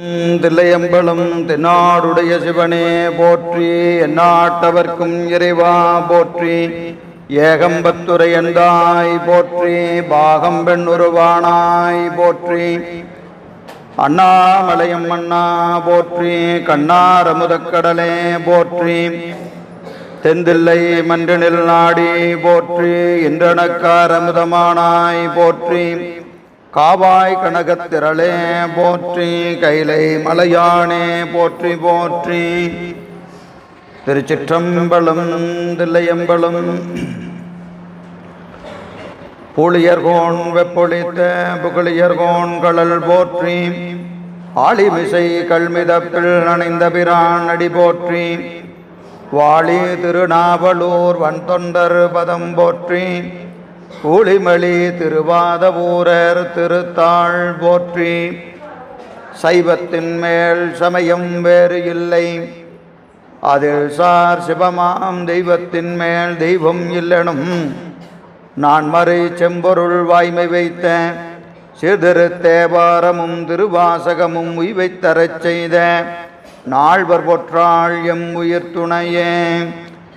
தில்லையம்பலம் தென்னாடுடைய சிவனே போற்றி, எந்நாட்டவர்க்கும் இறைவா போற்றி, ஏகம்பத்துரை எந்தாய் போற்றி, பாகம்பெண் உருவானாய் போற்றி, அண்ணாமலையம் மன்னா போற்றி, கண்ணார் அமுதக்கடலே போற்றி, தெந்தில்லை மன்றினில் நாடி போற்றி, இன்றனக்கார் அமுதமானாய் போற்றி, காவாய் கனகத்திரளே போற்றி, கைலை மலையானே போற்றி போற்றி. திருச்சிற்றம்பலம். தில்லையம்பலம் புளியர்கோன் வெப்பொழித்த புகழியர்கோன் கடல் போற்றி, ஆளிமிசை கல்மிதப்பில் நனைந்த பிரான் அடி போற்றி, வாழி திருநாவலூர் வன்தொண்டர் பதம் போற்றி, ஊழிமலி திருவாதவூரர் திருத்தாள் போற்றி, சைவத்தின் மேல் சமயம் வேறு இல்லை, அதில் சார் சிவமாம் தெய்வத்தின் மேல் தெய்வம் இல்லெனும், நான் மறை செம்பொருள் வாய்மை வைத்த சிறு தேவாரமும் திருவாசகமும் உய்வைத்தரச் செய்த நால்வர் பொற்றாள் எம் உயிர் துணையே,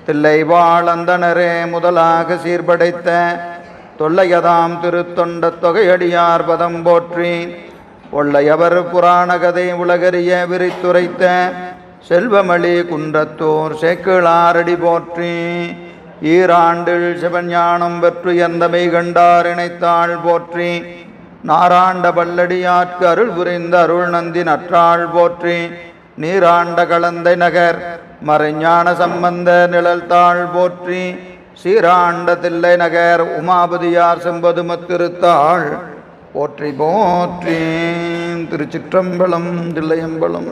தில்லைவாழ் அந்தனரே முதலாக சீர்படைத்த தொல்லையதாம் திருத்தொண்ட தொகையடியார் பதம் போற்றி, ஒல்லையவர் புராணகதை உலகறிய விரித்துரைத்த செல்வமளி குன்றத்தூர் சேக்கிழாரடி போற்றி, ஈராண்டில் சிவஞானம் பெற்று எந்தமை கண்டார் இணைத்தாள் போற்றி, நாராண்ட பல்லடியார்க்கு அருள் புரிந்த அருள் நந்தி நற்றாள் போற்றி, நீராண்ட கலந்தை நகர் மறைஞான சம்பந்த நிழல்தாள் போற்றி, சீராண்ட தில்லை நகர் உமாபதியார் செம்பதுமத்திருத்தாள் போற்றி போற்றி. திருச்சிற்றம்பலம். தில்லையம்பலம்.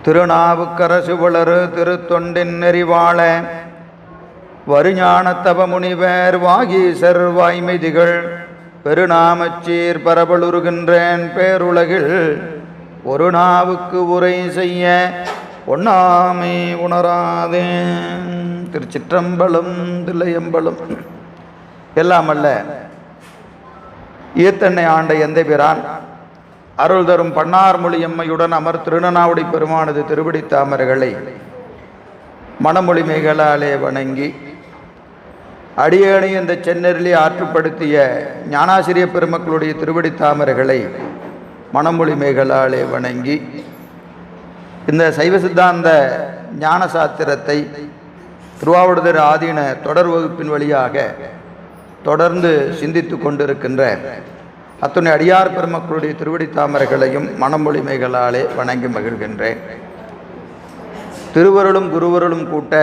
திருநாவுக்கரசு வளரு திருத்தொண்டின் நெறிவாழ வருஞானத்தவ முனிவர் வாகீசர் வாய்மைதிகள் பெருநாமச்சீர் பரபலுருகின்றேன் பேருலகில், ஒரு நாவுக்கு உரை செய்ய ஒண்ணாமை உணராதே. திருச்சிற்றம்பலம். தில்லையம்பலம். எல்லாம் அல்ல ஈத்தன்னை ஆண்ட எந்தை பிரான் அருள் தரும் பன்னார் மொழி எம்மையுடன் அமர் திருநனாவுடை பெருமானது திருவடி தாமரைகளை மணமொழி மேகலாலே வணங்கி, அடியேனை இந்த சென்னரிலே ஆற்றுப்படுத்திய ஞானாசிரிய பெருமக்களுடைய திருவடி தாமரைகளை மணமொழி மேகலாலே வணங்கி, இந்த சைவ சித்தாந்த ஞான சாத்திரத்தை திருவாவடுதுறை ஆதீன தொடர் வகுப்பின் வழியாக தொடர்ந்து சிந்தித்து கொண்டிருக்கின்ற அத்துணை அடியார் பெருமக்களுடைய திருவடி தாமரைகளையும் மணமொழி மேகலாலே வணங்கி மகிழ்கின்றேன். திருவருளும் குருவருளும் கூட்ட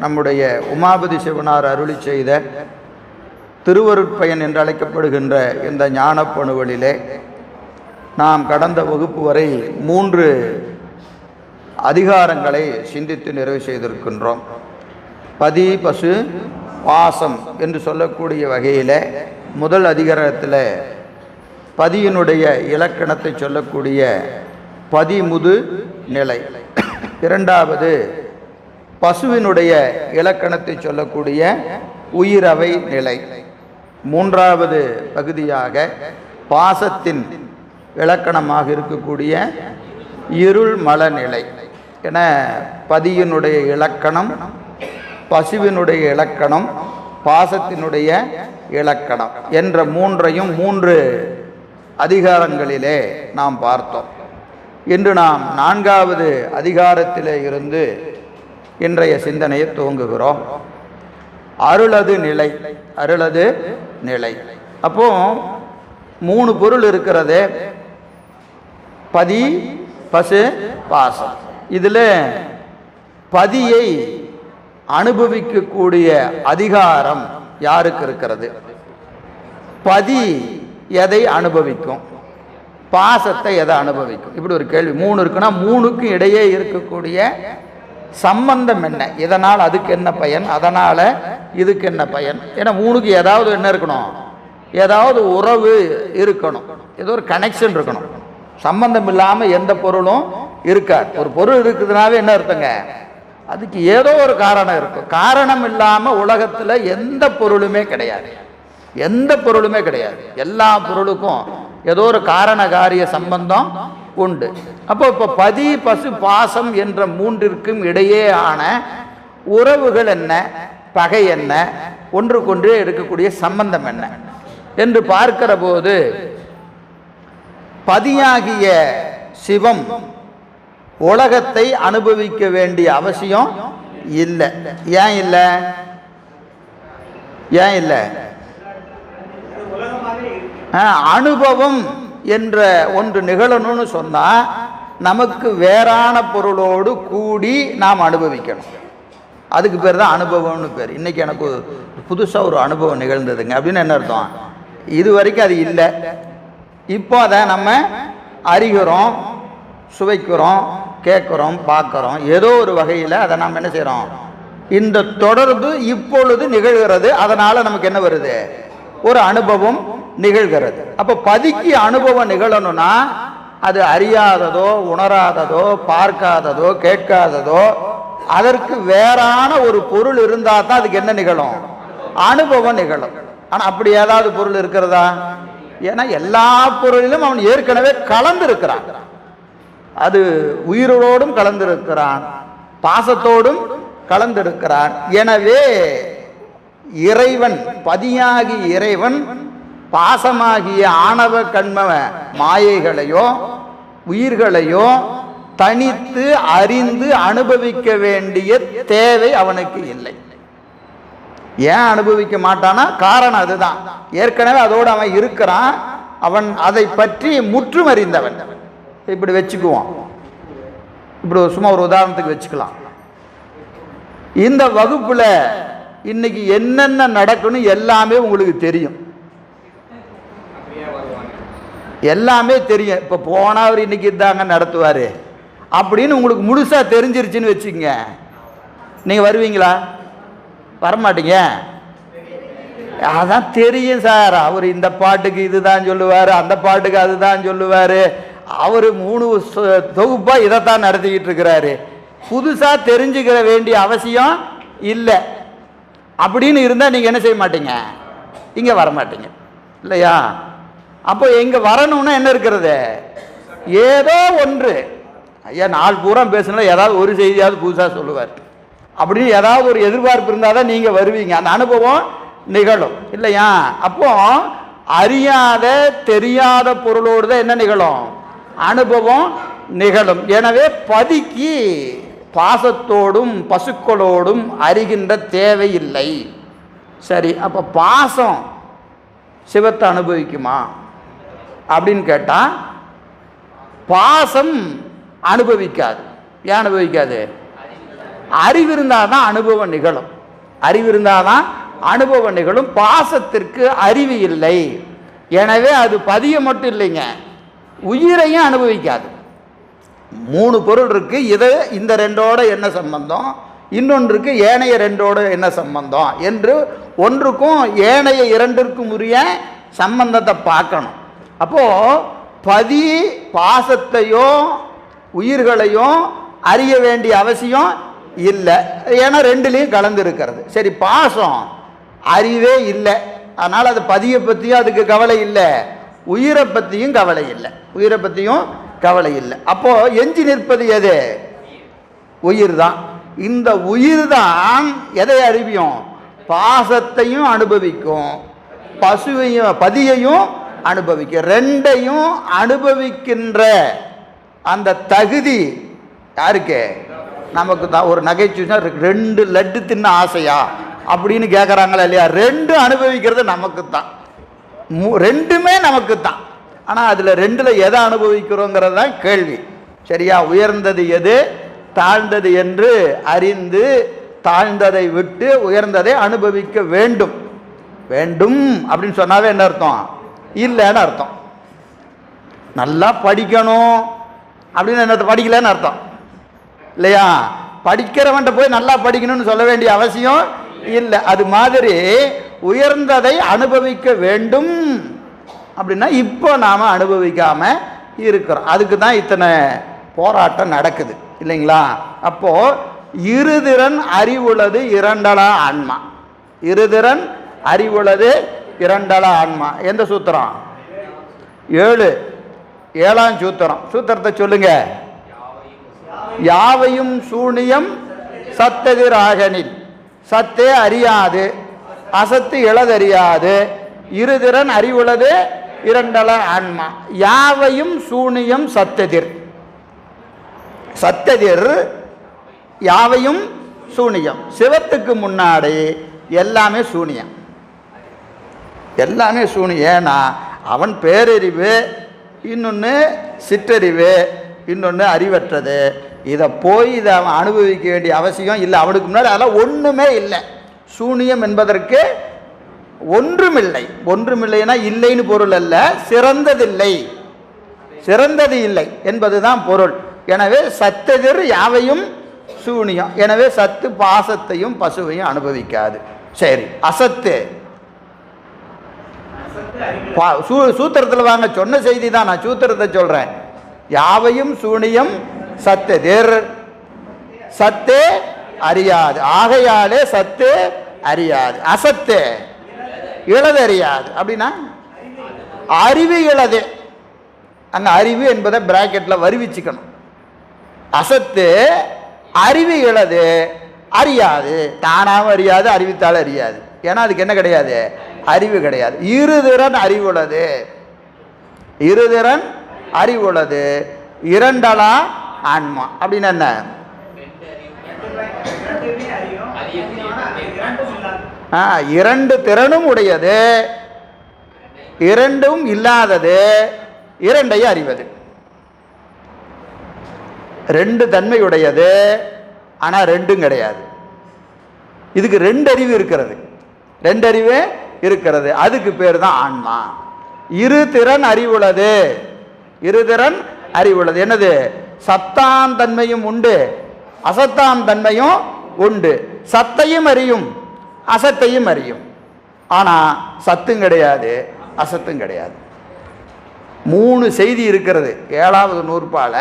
நம்முடைய உமாபதி சிவனார் அருளி செய்த திருவருட்பயன் என்று அழைக்கப்படுகின்ற இந்த ஞான பணுவலிலே நாம் கடந்த வகுப்பு வரை 3 அதிகாரங்களை சிந்தித்து நிறைவு செய்திருக்கின்றோம். பதி பசு பாசம் என்று சொல்லக்கூடிய வகையில் முதல் அதிகாரத்தில் பதியினுடைய இலக்கணத்தை சொல்லக்கூடிய பதிமுது நிலை, இரண்டாவது பசுவினுடைய இலக்கணத்தை சொல்லக்கூடிய உயிரவை நிலை, மூன்றாவது பகுதியாக பாசத்தின் இலக்கணமாக இருக்கக்கூடிய இருள் மலநிலை என பதியினுடைய இலக்கணம், பசுவினுடைய இலக்கணம், பாசத்தினுடைய இலக்கணம் என்ற 3ஐயும் 3 அதிகாரங்களிலே நாம் பார்த்தோம். இன்று நாம் 4வது அதிகாரத்திலே இருந்து இன்றைய சிந்தனையை துவங்குகிறோம். அருளது நிலை. அருளது நிலை. அப்போ 3 பொருள் இருக்கிறது, பதி பசு பாசம். இதில் பதியை அனுபவிக்கக்கூடிய அதிகாரம் யாருக்கு இருக்கிறது? பதி எதை அனுபவிக்கும்? பாசத்தை எதை அனுபவிக்கும்? இப்படி ஒரு கேள்வி. 3 இருக்குன்னா 3க்கு இடையே இருக்கக்கூடிய சம்பந்தம் என்ன? இதனால் அதுக்கு என்ன பயன், அதனால் இதுக்கு என்ன பயன்? ஏன்னா 3க்கு ஏதாவது என்ன இருக்கணும்? ஏதாவது உறவு இருக்கணும், ஏதோ ஒரு கனெக்ஷன் இருக்கணும். சம்பந்தம் இல்லாமல் எந்த பொருளும் இருக்காது. ஒரு பொருள் இருக்குதுனாவே என்ன அர்த்தங்க? அதுக்கு ஏதோ ஒரு காரணம் இருக்கும். காரணம் இல்லாமல் உலகத்தில் எந்த பொருளுமே கிடையாது. எந்த பொருளுமே கிடையாது. எல்லா பொருளுக்கும் ஏதோ ஒரு காரண காரிய சம்பந்தம் உண்டு. அப்போ இப்போ பதி பசு பாசம் என்ற மூன்றிற்கும் இடையே ஆன உறவுகள் என்ன, பகை என்ன, ஒன்றுக்கொன்று இருக்கக்கூடிய சம்பந்தம் என்ன என்று பார்க்கிற போது பதியாகிய சிவம் உலகத்தை அனுபவிக்க வேண்டிய அவசியம் இல்லை. ஏன் இல்லை? ஏன் இல்லை? அனுபவம் என்ற ஒன்று நிகழணும்னு சொன்னா நமக்கு வேறான பொருளோடு கூடி நாம் அனுபவிக்கணும். அதுக்கு பேர் தான் அனுபவம்னு பேர். இன்னைக்கு எனக்கு புதுசாக ஒரு அனுபவம் நிகழ்ந்ததுங்க அப்படின்னு என்ன அர்த்தம்? இது வரைக்கும் அது இல்லை. இப்போ அதை நம்ம அறிகிறோம், சுவைக்கிறோம், கேட்குறோம், பார்க்குறோம். ஏதோ ஒரு வகையில் அதை நாம் என்ன செய்கிறோம்? இந்த தொடர்பு இப்பொழுது நிகழ்கிறது. அதனால் நமக்கு என்ன வருது? ஒரு அனுபவம் நிகழ்கிறது. அப்போ பதிக்கு அனுபவம் நிகழணும்னா அது அறியாததோ, உணராததோ, பார்க்காததோ, கேட்காததோ, அதற்கு வேறான ஒரு பொருள் இருந்தால் தான் அதுக்கு என்ன நிகழும்? அனுபவம் நிகழும். ஆனால் அப்படி ஏதாவது பொருள் இருக்கிறதா? ஏன்னா எல்லா பொருளிலும் அவன் ஏற்கனவே கலந்திருக்கிறான். அது உயிரோடும் கலந்திருக்கிறான், பாசத்தோடும் கலந்திருக்கிறான். எனவே இறைவன், பதியாகி இறைவன் பாசமாகிய ஆணவ கண்ம மாயைகளையோ உயிர்களையோ தனித்து அறிந்து அனுபவிக்க வேண்டிய தேவை அவனுக்கு இல்லை. ஏன் அனுபவிக்க மாட்டானா? காரணம் அதுதான். ஏற்கனவே அதோடு அவன் இருக்கிறான். அவன் அதை பற்றி முற்றும் அறிந்தவன். இப்படி வச்சுக்குவோம். இப்படி சும்மா ஒரு உதாரணத்துக்கு வச்சுக்கலாம். இந்த வகுப்புல இன்னைக்கு என்னென்ன நடக்குன்னு எல்லாமே உங்களுக்கு தெரியும். எல்லாமே தெரியும். இப்போ போனவர் இன்னைக்கு இதாங்க நடத்துவார் அப்படின்னு உங்களுக்கு முழுசா தெரிஞ்சிருச்சுன்னு வச்சுக்கங்க, நீங்க வருவீங்களா? வரமாட்டீங்க. அதான் தெரியும் சார், அவர் இந்த பாட்டுக்கு இதுதான் சொல்லுவார், அந்த பாட்டுக்கு அதுதான் சொல்லுவார், அவர் 3 தொகுப்பா இதைத்தான் நடத்திக்கிட்டு இருக்கிறாரு, புதுசா தெரிஞ்சுக்கிற வேண்டிய அவசியம் இல்லை அப்படின்னு இருந்தால் நீங்க என்ன செய்ய மாட்டீங்க? இங்க வரமாட்டீங்க இல்லையா? அப்போ இங்க வரணும்னா என்ன இருக்கிறது? ஏதோ ஒன்று. ஐயா நாள் பூரா பேசினா ஏதாவது ஒரு செய்தியாவது புதுசாக சொல்லுவார் அப்படின்னு ஏதாவது ஒரு எதிர்பார்ப்பு இருந்தால் தான் நீங்கள் வருவீங்க. அந்த அனுபவம் நிகழும் இல்லையா? அப்போ அறியாத தெரியாத பொருளோடு தான் என்ன நிகழும்? அனுபவம் நிகழும். எனவே பதிக்கு பாசத்தோடும் பசுக்களோடும் அறிகின்ற தேவை இல்லை. சரி, அப்போ பாசம் சிவத்தை அனுபவிக்குமா அப்படின்னு கேட்டால் பாசம் அனுபவிக்காது. ஏன் அனுபவிக்காது? அறிவு இருந்தால் தான் அனுபவம் நிகழும். அறிவு இருந்தால் தான் அனுபவம் நிகழும். பாசத்திற்கு அறிவு இல்லை. எனவே அது பதிய மட்டும் இல்லைங்க, உயிரையும் அனுபவிக்காது. 3 பொருள் இருக்கு. இது இந்த 2ஓட என்ன சம்பந்தம், இன்னொன்றுக்கு ஏனைய 2ஓட என்ன சம்பந்தம் என்று ஒன்றுக்கும் ஏனைய 2ற்கும் உரிய சம்பந்தத்தை பார்க்கணும். அப்போ பதி பாசத்தையோ உயிர்களையோ அறிய வேண்டிய அவசியம் இல்லை. ஏன்னா 2லையும் கலந்து இருக்கிறது. சரி, பாசம் அறிவே இல்லை, அதனால் அது பதியை பற்றியும் அதுக்கு கவலை இல்லை, உயிரை பற்றியும் கவலை இல்லை. உயிரை பற்றியும் கவலை இல்லை. அப்போ எஞ்சி நிற்பது எது? உயிர் தான். இந்த உயிர் தான் எதை அறிவியும்? பாசத்தையும் அனுபவிக்கும், பசுவையும் பதியையும் அனுபவிக்கும். 2ஐயும் அனுபவிக்கின்ற அந்த தகுதி யாருக்கு? நமக்கு தான். ஒரு நகைச்சுவை, 2 லட்டு தின்ன ஆசையா அப்படின்னு கேட்குறாங்களா இல்லையா? 2 அனுபவிக்கிறது நமக்கு தான், 2மே நமக்கு தான். ஆனால் அதில் 2ல் எதை அனுபவிக்கிறோங்கிறது தான் கேள்வி. சரியா? உயர்ந்தது எது, தாழ்ந்தது என்று அறிந்து தாழ்ந்ததை விட்டு உயர்ந்ததை அனுபவிக்க வேண்டும். வேண்டும் அப்படின்னு சொன்னாவே என்ன அர்த்தம்? இல்லைன்னு அர்த்தம். நல்லா படிக்கணும் அப்படின்னு என்ன? படிக்கலன்னு அர்த்தம் இல்லையா? படிக்கிறவன்ட்ட போய் நல்லா படிக்கணும்னு சொல்ல வேண்டிய அவசியம் இல்லை. அது மாதிரி உயர்ந்ததை அனுபவிக்க வேண்டும் அப்படின்னா இப்போ நாம் அனுபவிக்காம இருக்கிறோம். அதுக்கு தான் இத்தனை போராட்டம் நடக்குது இல்லைங்களா? அப்போ இருதிறன் அறிவுள்ளது இரண்டலா ஆன்மா. இருதிறன் அறிவுள்ளது இரண்டல ஆன்மா. எந்த சூத்திரம்? 7ஆம் சூத்திரம். சூத்திரத்தை சொல்லுங்க. யாவையும் சூனியம் சத்தெதிர் ஆகனில் சத்தே அறியாது அசத்து இளதறியாது இருதிறன் அறிவுள்ளது இரண்டல ஆன்மா. யாவையும் சூனியம் சத்தெதிர். சத்தெதிர் யாவையும் சூனியம். சிவத்துக்கு முன்னாடி எல்லாமே சூனியம், எல்லாமே சூனியம். ஏன்னா அவன் பேரறிவு, இன்னொன்று சிற்றறிவு, இன்னொன்று அறிவற்றது. இதை போய் இதை அவன் அனுபவிக்க வேண்டிய அவசியம் இல்லை. அவனுக்கு முன்னாடி அதெல்லாம் ஒன்றுமே இல்லை. சூனியம் என்பதற்கு ஒன்றுமில்லை. ஒன்றுமில்லைன்னா இல்லைன்னு பொருள் அல்ல, சிறந்ததில்லை, சிறந்தது இல்லை என்பதுதான் பொருள். எனவே சத்தெதிர் யாவையும் சூனியம். எனவே சத்து பாசத்தையும் பசுவையும் அனுபவிக்காது. சரி, அசத்து சூத்திரத்தில் வாங்க, சொன்ன செய்தி தான், நான் சூத்திரத்தை சொல்றேன். யாவையும் சூனியம் சத்தெதிர் சத்தே அறியாது ஆகையாலே சத்து அறியாது. அசத்து இளது அறியாது. அப்படின்னா அறிவு இளது. அங்க அறிவு என்பதை பிராக்கெட்ல வருவிச்சுக்கணும். அசத்து அறிவு இளது அறியாது. தானாகவும் அறியாது, அறிவித்தாலும் அறியாது. ஏன்னா அதுக்கு என்ன கிடையாது? அறிவு கிடையாது. இருதிறன் அறிவுள்ளது. இருதிறன் அறிவுள்ளது இரண்டலா ஆன்மா. அப்படின்னு என்ன? இரண்டு திறனும் உடையது, இரண்டும் இல்லாதது, இரண்டையும் அறிவது. ரெண்டு தன்மை உடையது, ஆனா ரெண்டும் கிடையாது. இதுக்கு ரெண்டு அறிவு இருக்கிறது, ரெண்டு அறிவு இருக்கிறது. அதுக்கு பேர் தான் ஆன்மா. இரு திறன் அறிவுள்ளது. இருதிறன் அறிவுள்ளது. என்னது? சத்தாம் தன்மையும் உண்டு, அசத்தாம் தன்மையும் உண்டு. சத்தையும் அறியும், அசத்தையும் அறியும். ஆனா சத்தும் கிடையாது, அசத்தும் கிடையாது. 3 செய்தி இருக்கிறது. 7வது நூற்பால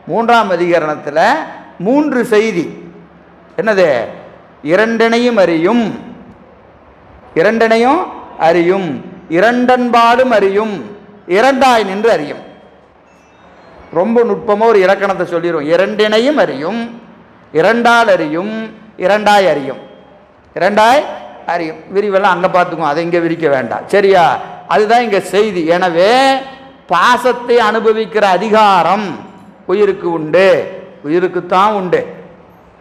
3ஆம் அதிகரணத்தில் 3 செய்தி. என்னது? இரண்டனையும் அறியும், இரண்டனையும் அறியும், இரண்டன்பாடும் அறியும், இரண்டாய் நின்று அறியும். ரொம்ப நுட்பமாக ஒரு இலக்கணத்தை சொல்லிடும். இரண்டினையும் அறியும், இரண்டால் அறியும், இரண்டாய் அறியும். இரண்டாய் அறியும். விரிவெல்லாம் அங்கே பார்த்துக்குவோம், அதை இங்கே விரிக்க வேண்டாம். சரியா? அதுதான் இங்கே செய்தி. எனவே பாசத்தை அனுபவிக்கிற அதிகாரம் உயிருக்கு உண்டு, உயிருக்குத்தான் உண்டு.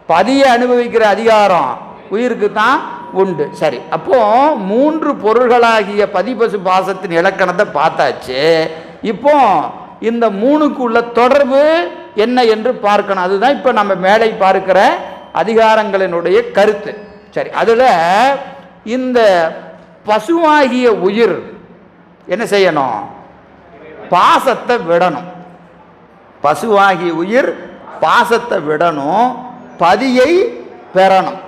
பதியை அனுபவிக்கிற அதிகாரம் உயிருக்குத்தான் உண்டு. சரி, அப்போ 3 பொருள்களாகிய பதிபசு பாசத்தின் இலக்கணத்தை பார்த்தாச்சு. இப்போ இந்த 3க்கு உள்ள தொடர்பு என்ன என்று பார்க்கணும். அதுதான் இப்போ நம்ம மேலே பார்க்கிற அதிகாரங்களினுடைய கருத்து. சரி, அதில் இந்த பசுவாகிய உயிர் என்ன செய்யணும்? பாசத்தை விடணும். பசுவாகிய உயிர் பாசத்தை விடணும், பதியை பெறணும்.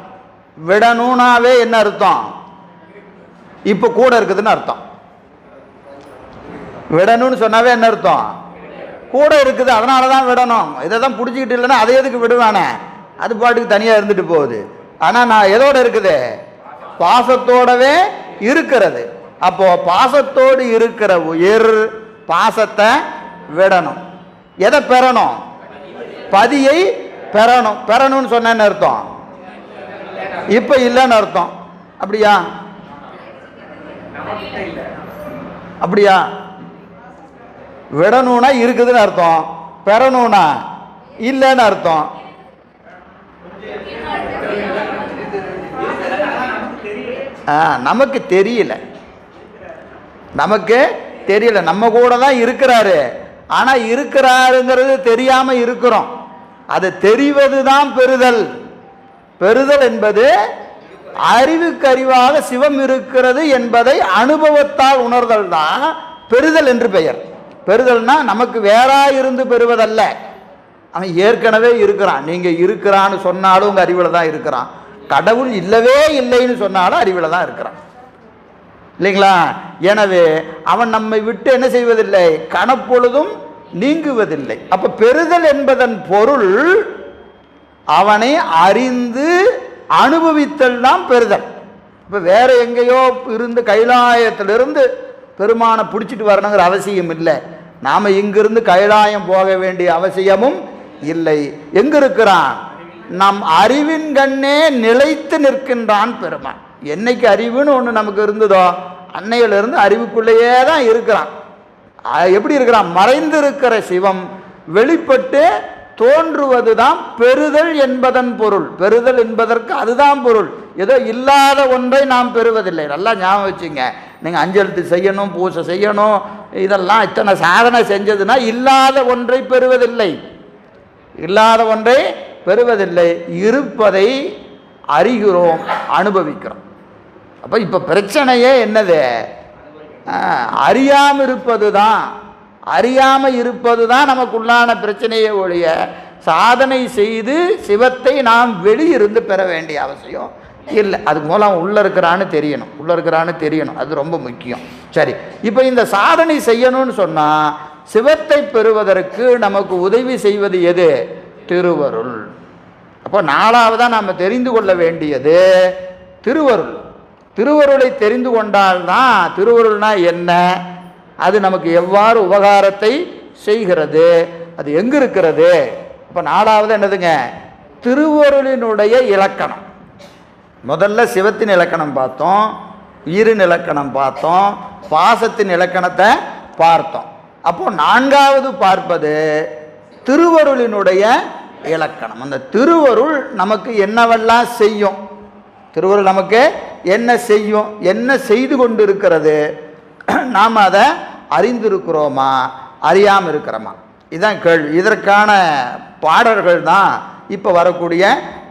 விடணும்னாவே என்ன அர்த்தம்? இப்போ கூட இருக்குதுன்னு அர்த்தம். விடணும்னு சொன்னாவே என்ன அர்த்தம்? கூட இருக்குது, அதனால தான் விடணும். இதை தான் பிடிச்சிக்கிட்டு இல்லைன்னா அதை எதுக்கு விடுவானே? அது பாட்டுக்கு தனியாக இருந்துட்டு போகுது. ஆனால் நான் எதோட இருக்குது? பாசத்தோடவே இருக்கிறது. அப்போ பாசத்தோடு இருக்கிற உயிர் பாசத்தை விடணும். எதை பெறணும்? பதியை பெறணும். பெறணும்னு சொன்ன என்ன அர்த்தம்? இப்ப இல்லைன்னு அர்த்தம். அப்படியா? அப்படியா? விடணும்னா இருக்குதுன்னு அர்த்தம், பெறணும்னா இல்லைன்னு அர்த்தம். நமக்கு தெரியல, நமக்கு தெரியல. நம்ம கூட தான் இருக்கிறாரு, ஆனா இருக்கிறாருங்கிறது தெரியாம இருக்கிறோம். அது தெரிவது தான் பெறுதல். பெறுதல் என்பது அறிவுக்கு அறிவாக சிவம் இருக்கிறது என்பதை அனுபவத்தால் உணர்தல் தான் பெறுதல் என்று பெயர். பெறுதல்னா நமக்கு வேறா இருந்து பெறுவதல்ல. அவன் ஏற்கனவே இருக்கிறான். நீங்க இருக்கிறான்னு சொன்னாலும் உங்க அறிவுல தான் இருக்கிறான். கடவுள் இல்லவே இல்லைன்னு சொன்னாலும் அறிவுல தான் இருக்கிறான், இல்லைங்களா? எனவே அவன் நம்மை விட்டு என்ன செய்வதில்லை? கணப்பொழுதும் நீங்குவதில்லை. அப்ப பெறுதல் என்பதன் பொருள் அவனை அறிந்து அனுபவித்தல் தான் பெறுதல். இப்போ வேற எங்கேயோ இருந்து கைலாயத்திலிருந்து பெருமானை பிடிச்சிட்டு வரணுங்கிற அவசியம் இல்லை. நாம் இங்கிருந்து கைலாயம் போக வேண்டிய அவசியமும் இல்லை. எங்க இருக்கிறான்? நம் அறிவின் கண்ணே நிலைத்து நிற்கின்றான் பெருமான். என்னைக்கு அறிவுன்னு ஒன்று நமக்கு இருந்ததோ அன்னையிலிருந்து அறிவுக்குள்ளேயே தான் இருக்கிறான். எப்படி இருக்கிறான்? மறைந்து இருக்கிற சிவம் வெளிப்பட்டு தோன்றுவது தான் பெறுதல் என்பதன் பொருள். பெறுதல் என்பதற்கு அதுதான் பொருள். ஏதோ இல்லாத ஒன்றை நாம் பெறுவதில்லை. நல்லா ஞாபகம் வச்சுங்க. நீங்கள் அஞ்செழுத்து செய்யணும், பூசை செய்யணும், இதெல்லாம் இத்தனை சாதனை செஞ்சதுன்னா இல்லாத ஒன்றை பெறுவதில்லை. இல்லாத ஒன்றை பெறுவதில்லை. இருப்பதை அறிகிறோம், அனுபவிக்கிறோம். அப்போ இப்போ பிரச்சனையே என்னது? அறியாமல் இருப்பது தான். அறியாமல் இருப்பது தான் நமக்குள்ளான பிரச்சனையை ஒழிய சாதனை செய்து சிவத்தை நாம் வெளியிருந்து பெற வேண்டிய அவசியம் இல்லை. அதுக்கு மூலம் உள்ளே இருக்கிறான்னு தெரியணும், உள்ளே இருக்கிறான்னு தெரியணும். அது ரொம்ப முக்கியம். சரி, இப்போ இந்த சாதனை செய்யணும்னு சொன்னால் சிவத்தை பெறுவதற்கு நமக்கு உதவி செய்வது எது? திருவருள். அப்போ நாலாவதாக நாம் தெரிந்து கொள்ள வேண்டியது திருவருள். திருவருளை தெரிந்து கொண்டால்தான் திருவருள்னா என்ன, அது நமக்கு எவ்வாறு உபகாரத்தை செய்கிறது, அது எங்கே இருக்கிறது. இப்போ நாலாவது என்னதுங்க? திருவருளினுடைய இலக்கணம். முதல்ல சிவத்தின் இலக்கணம் பார்த்தோம், உயிரின் இலக்கணம் பார்த்தோம், பாசத்தின் இலக்கணத்தை பார்த்தோம். அப்போ நான்காவது பார்ப்பது திருவருளினுடைய இலக்கணம். அந்த திருவருள் நமக்கு என்னவெல்லாம் செய்யும், திருவருள் நமக்கு என்ன செய்யும், என்ன செய்து கொண்டு இருக்கிறது, நாம் அதை அறிந்திருக்கிறோமா, அறியாமல் இருக்கிறோமா? இதுதான் கேள்வி. இதற்கான பாடல்கள் தான் இப்போ வரக்கூடிய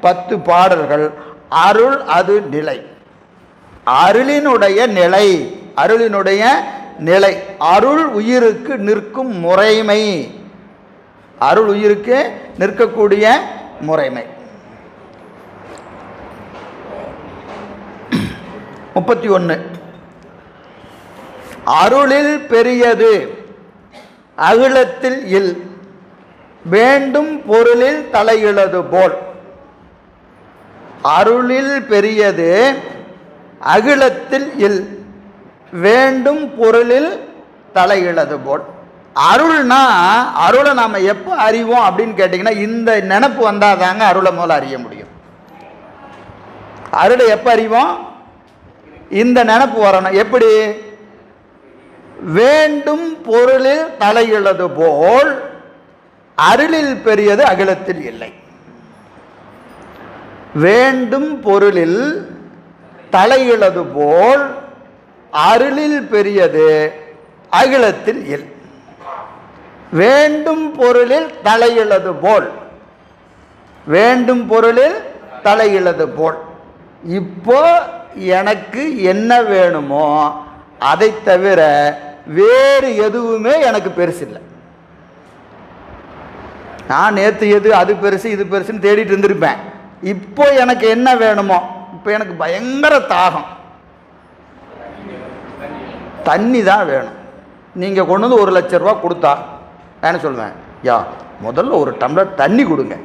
10 பாடல்கள். அருள் அது நிலை, அருளினுடைய நிலை, அருளினுடைய நிலை, அருள் உயிருக்கு நிற்கும் முறைமை, அருள் உயிருக்கு நிற்கக்கூடிய முறைமை. 31 அருளில் பெரியது அகிலத்தில் இல் வேண்டும் பொருளில் தலையிழது போல். அருளில் பெரியது அகிலத்தில் இல் வேண்டும் பொருளில் தலையிழது போல். அருள்னா அருளை நாம் எப்போ அறிவோம் அப்படின்னு கேட்டிங்கன்னா இந்த நினப்பு வந்தால் தாங்க அருளை மூலம் அறிய முடியும். அருளை எப்போ அறிவோம்? இந்த நினப்பு வரணும். எப்படி? வேண்டும் பொருளில் தலையிழது போல் அருளில் பெரியது அகிலத்தில் இல்லை. வேண்டும் பொருளில் தலையிழது போல் அருளில் பெரியது அகிலத்தில் இல். வேண்டும் பொருளில் தலையிழது போல், வேண்டும் பொருளில் தலையிழது போல். இப்போ எனக்கு என்ன வேணுமோ அதை தவிர வேறு எதுவுமே எனக்கு பெருசு இல்லை. நான் நேற்று எது அது பெருசு இது பெருசுன்னு தேடிட்டு இருந்திருப்பேன். இப்போ எனக்கு என்ன வேணுமோ, இப்போ எனக்கு பயங்கர தாகம், தண்ணி தான் வேணும். நீங்கள் கொண்டு வந்து 1 லட்ச ரூபா கொடுத்தா நான் என்ன சொல்லுவேன்? யா முதல்ல ஒரு டம்ளர் தண்ணி கொடுங்க.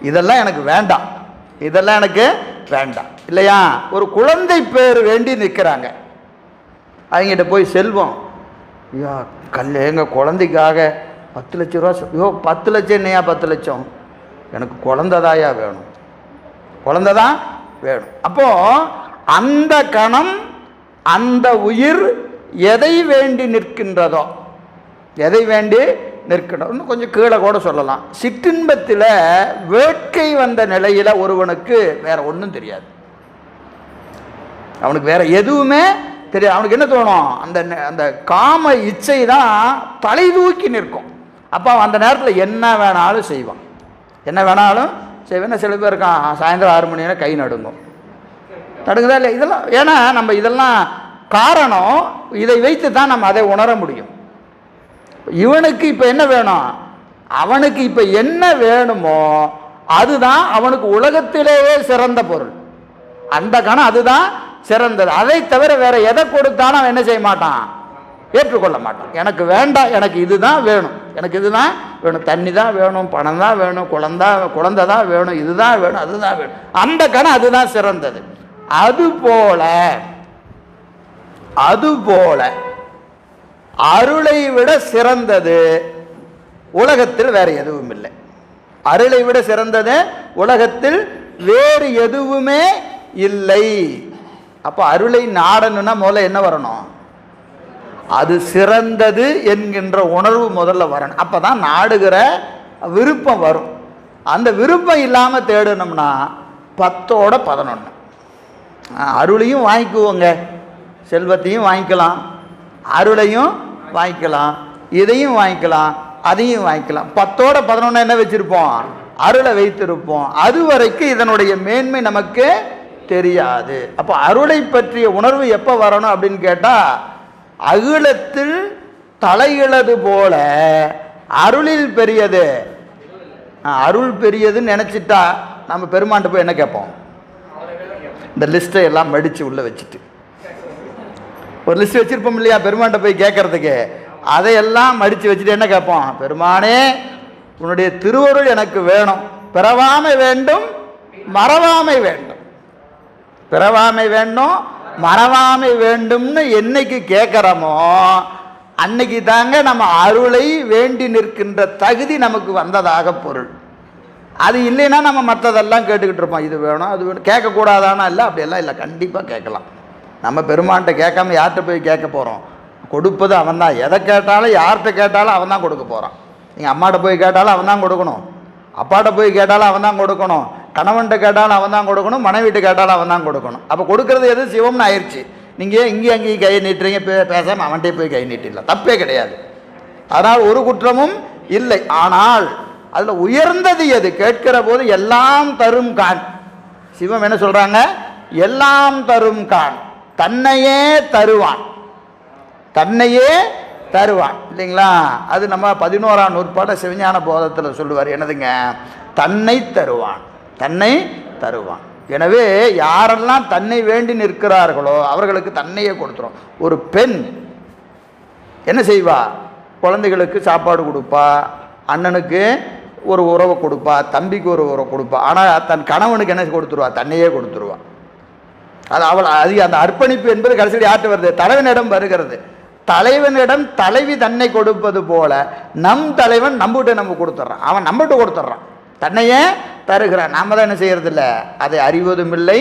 இதெல்லாம் எனக்கு வேண்டாம், இதெல்லாம் எனக்கு வேண்டாம் இல்லையா? ஒரு குழந்தை பேர் வேண்டி நிற்கிறாங்க, அவங்ககிட்ட போய் செல்வம், ஐயா எங்கள் குழந்தைக்காக 10 லட்ச ரூபா. ஐயோ 10 லட்சம் என்னையா 10 லட்சம், எனக்கு குழந்தைதாயா வேணும், குழந்தைதான் வேணும். அப்போது அந்த கணம் அந்த உயிர் எதை வேண்டி நிற்கின்றதோ, எதை வேண்டி நிற்கின்றோம். இன்னும் கொஞ்சம் கீழே கூட சொல்லலாம். சிற்றின்பத்தில் வேட்கை வந்த நிலையில் ஒருவனுக்கு வேற ஒன்றும் தெரியாது, அவனுக்கு வேற எதுவுமே தெரியாது. அவனுக்கு என்ன தோணும்? அந்த அந்த காம இச்சை தான் தலை தூக்கி நிற்கும். அப்போ அந்த நேரத்தில் என்ன வேணாலும் செய்வான், என்ன வேணாலும் செய்வேன். சில பேர் இருக்கான் சாயந்தரம் 6 மணி நேரம் கை நடுங்கும், நடுங்குதா இல்லை? இதெல்லாம் ஏன்னா நம்ம இதெல்லாம் காரணம், இதை வைத்து தான் நம்ம அதை உணர முடியும். இவனுக்கு இப்போ என்ன வேணும், அவனுக்கு இப்போ என்ன வேணுமோ அதுதான் அவனுக்கு உலகத்திலேயே சிறந்த பொருள். அந்த கணம் அதுதான் சிறந்தது. அதை தவிர வேற எதை கொடுத்தாலும் அவன் என்ன செய்ய மாட்டான், ஏற்றுக்கொள்ள மாட்டான். எனக்கு வேண்டாம், எனக்கு இதுதான் வேணும், எனக்கு இதுதான் வேணும், தண்ணி தான் வேணும், பணம் தான் வேணும், குழந்தை தான் வேணும், இதுதான் வேணும், அதுதான் வேணும். அந்த கணம் அதுதான் சிறந்தது. அதுபோல அருளை விட சிறந்தது உலகத்தில் வேற எதுவும் இல்லை. அருளை விட சிறந்தது உலகத்தில் வேறு எதுவுமே இல்லை. அப்போ அருளை நாடணும்னா முதல்ல என்ன வரணும்? அது சிறந்தது என்கின்ற உணர்வு முதல்ல வரணும். அப்பதான் நாடுகிற விருப்பம் வரும். அந்த விருப்பம் இல்லாமல் தேடணும்னா 10ஓட 11. அருளையும் வாங்கிக்குவோங்க, செல்வத்தையும் வாங்கிக்கலாம், அருளையும் வாங்கிக்கலாம், இதையும் வாங்கிக்கலாம், அதையும் வாங்கிக்கலாம். 10ஓட 11 என்ன வச்சிருப்போம்? அருளை வைத்திருப்போம். அது வரைக்கும் இதனுடைய மேன்மை நமக்கு தெரியாது. அப்போ அருளை பற்றிய உணர்வு எப்போ வரணும் அப்படின்னு கேட்டால், அகிலத்தில் தலையிழது போல அருளில் பெரியது. அருள் பெரியதுன்னு நினச்சிட்டா நம்ம பெருமாண்ட போய் என்ன கேட்போம்? இந்த லிஸ்ட்டை எல்லாம் மடித்து உள்ளே வச்சுட்டு ஒரு லிஸ்ட் வச்சுருப்போம் இல்லையா பெருமாண்ட போய் கேட்கறதுக்கு. அதையெல்லாம் மடித்து வச்சுட்டு என்ன கேட்போம்? பெருமானே, உன்னுடைய திருவருள் எனக்கு வேணும், பிறவாமை வேண்டும், மறவாமை வேண்டும். பிறவாமை வேண்டும், மறவாமை வேண்டும்னு என்னைக்கு கேட்குறோமோ அன்னைக்கு தாங்க நம்ம அருளை வேண்டி நிற்கின்ற தகுதி நமக்கு வந்ததாக பொருள். அது இல்லைன்னா நம்ம மற்றதெல்லாம் கேட்டுக்கிட்டு இருப்போம். இது வேணும், அது வேணும். கேட்கக்கூடாதானா? இல்லை, அப்படியெல்லாம் இல்லை, கண்டிப்பாக கேட்கலாம். நம்ம பெருமான்கிட்ட கேட்காம யார்கிட்ட போய் கேட்க போகிறோம்? கொடுப்பது அவன் தான். எதை கேட்டாலும் யார்கிட்ட கேட்டாலும் அவன் தான் கொடுக்க போகிறான். நீங்கள் அம்மாட்ட போய் கேட்டாலும் அவன் தான் கொடுக்கணும், அப்பாட்ட போய் கேட்டாலும் அவன் தான் கொடுக்கணும், கணவன்கிட்ட கேட்டாலும் அவன் தான் கொடுக்கணும், மனைவிட்டு கேட்டாலும் அவன் தான் கொடுக்கணும். அப்போ கொடுக்கறது எது? சிவம்னு ஆயிடுச்சு. நீங்கள் இங்கேயும் அங்கேயும் கையை நீட்டுறீங்க, பேசாமல் அவன்கிட்டே போய் கை நீட்டிடலாம், தப்பே கிடையாது. அதனால் ஒரு குற்றமும் இல்லை. ஆனால் அதில் உயர்ந்தது எது? கேட்கிற போது எல்லாம் தரும் கான். சிவம் என்ன சொல்கிறாங்க? எல்லாம் தரும் கான், தன்னையே தருவான், தன்னையே தருவான் இல்லைங்களா? அது நம்ம 11ஆம் நூற்பாட சிவஞான போதத்தில் சொல்லுவார். என்னதுங்க? தன்னை தருவான், தன்னை தருவான். எனவே யாரெல்லாம் தன்னை வேண்டி நிற்கிறார்களோ அவர்களுக்கு தன்னையே கொடுத்துரும். ஒரு பெண் என்ன செய்வா? குழந்தைகளுக்கு சாப்பாடு கொடுப்பா, அண்ணனுக்கு ஒரு உறவை கொடுப்பா, தம்பிக்கு ஒரு உறவை கொடுப்பா. ஆனால் தன் கணவனுக்கு என்ன கொடுத்துருவா? தன்னையே கொடுத்துருவா. அது அவள் அந்த அர்ப்பணிப்பு என்பது கடைசியில் யார்கிட்ட வருது? தலைவனிடம் வருகிறது. தலைவனிடம் தலைவி தன்னை கொடுப்பது போல நம் தலைவன் நம்மகிட்ட நம்ம கொடுத்துட்றான், அவன் நம்மகிட்ட கொடுத்துட்றான், தன்னையே தருகிறான். நாம தான் என்ன செய்யறது இல்லை, அதை அறிவதும் இல்லை,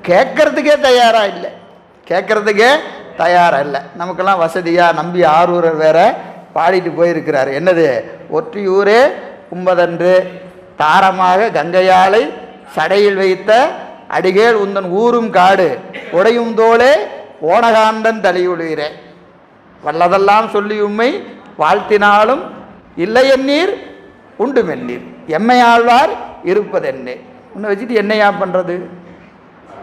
கேட்கறதுக்கே தயாரா இல்லை, கேட்கறதுக்கே தயாரா இல்லை. நமக்கெல்லாம் வசதியாக நம்பி ஆரூரர் வேற பாடிட்டு போயிருக்கிறார். என்னது? ஒற்றியூரே கும்பதன்று தாரமாக கங்கையாலை சடையில் வைத்த அடிகேள் உந்தன் ஊரும் காடு உடையும் தோளே ஓனகாந்தன் தலையுளிரே வல்லதெல்லாம் சொல்லி உம்மை வாழ்த்தினாலும் இல்லை எண்ணீர் உண்டு மென்னீர் எம்மையாழ்வார் இருப்பதென்னே. உன்னை வச்சுட்டு என்னையா பண்ணுறது?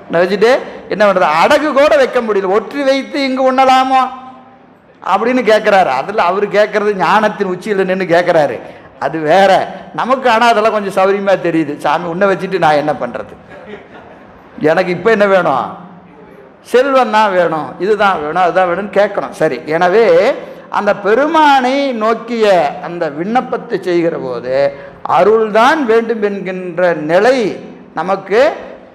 உன்னை வச்சுட்டு என்ன பண்ணுறது? அடகு கூட வைக்க முடியல, ஒற்றி வைத்து இங்கு உண்ணலாமா அப்படின்னு கேட்குறாரு. அதில் அவர் கேட்குறது ஞானத்தின் உச்சியில் நின்று கேட்குறாரு, அது வேற. நமக்கு ஆனால் அதெல்லாம் கொஞ்சம் சௌரியமாக தெரியுது. சாமி உன்னை வச்சுட்டு நான் என்ன பண்ணுறது? எனக்கு இப்போ என்ன வேணும்? செல்வம் தான் வேணும், இதுதான் வேணும், அதுதான் வேணும்னு கேட்கணும். சரி, எனவே அந்த பெருமானை நோக்கிய அந்த விண்ணப்பத்தை செய்கிற போது அருள்தான் வேண்டும் என்கின்ற நிலை நமக்கு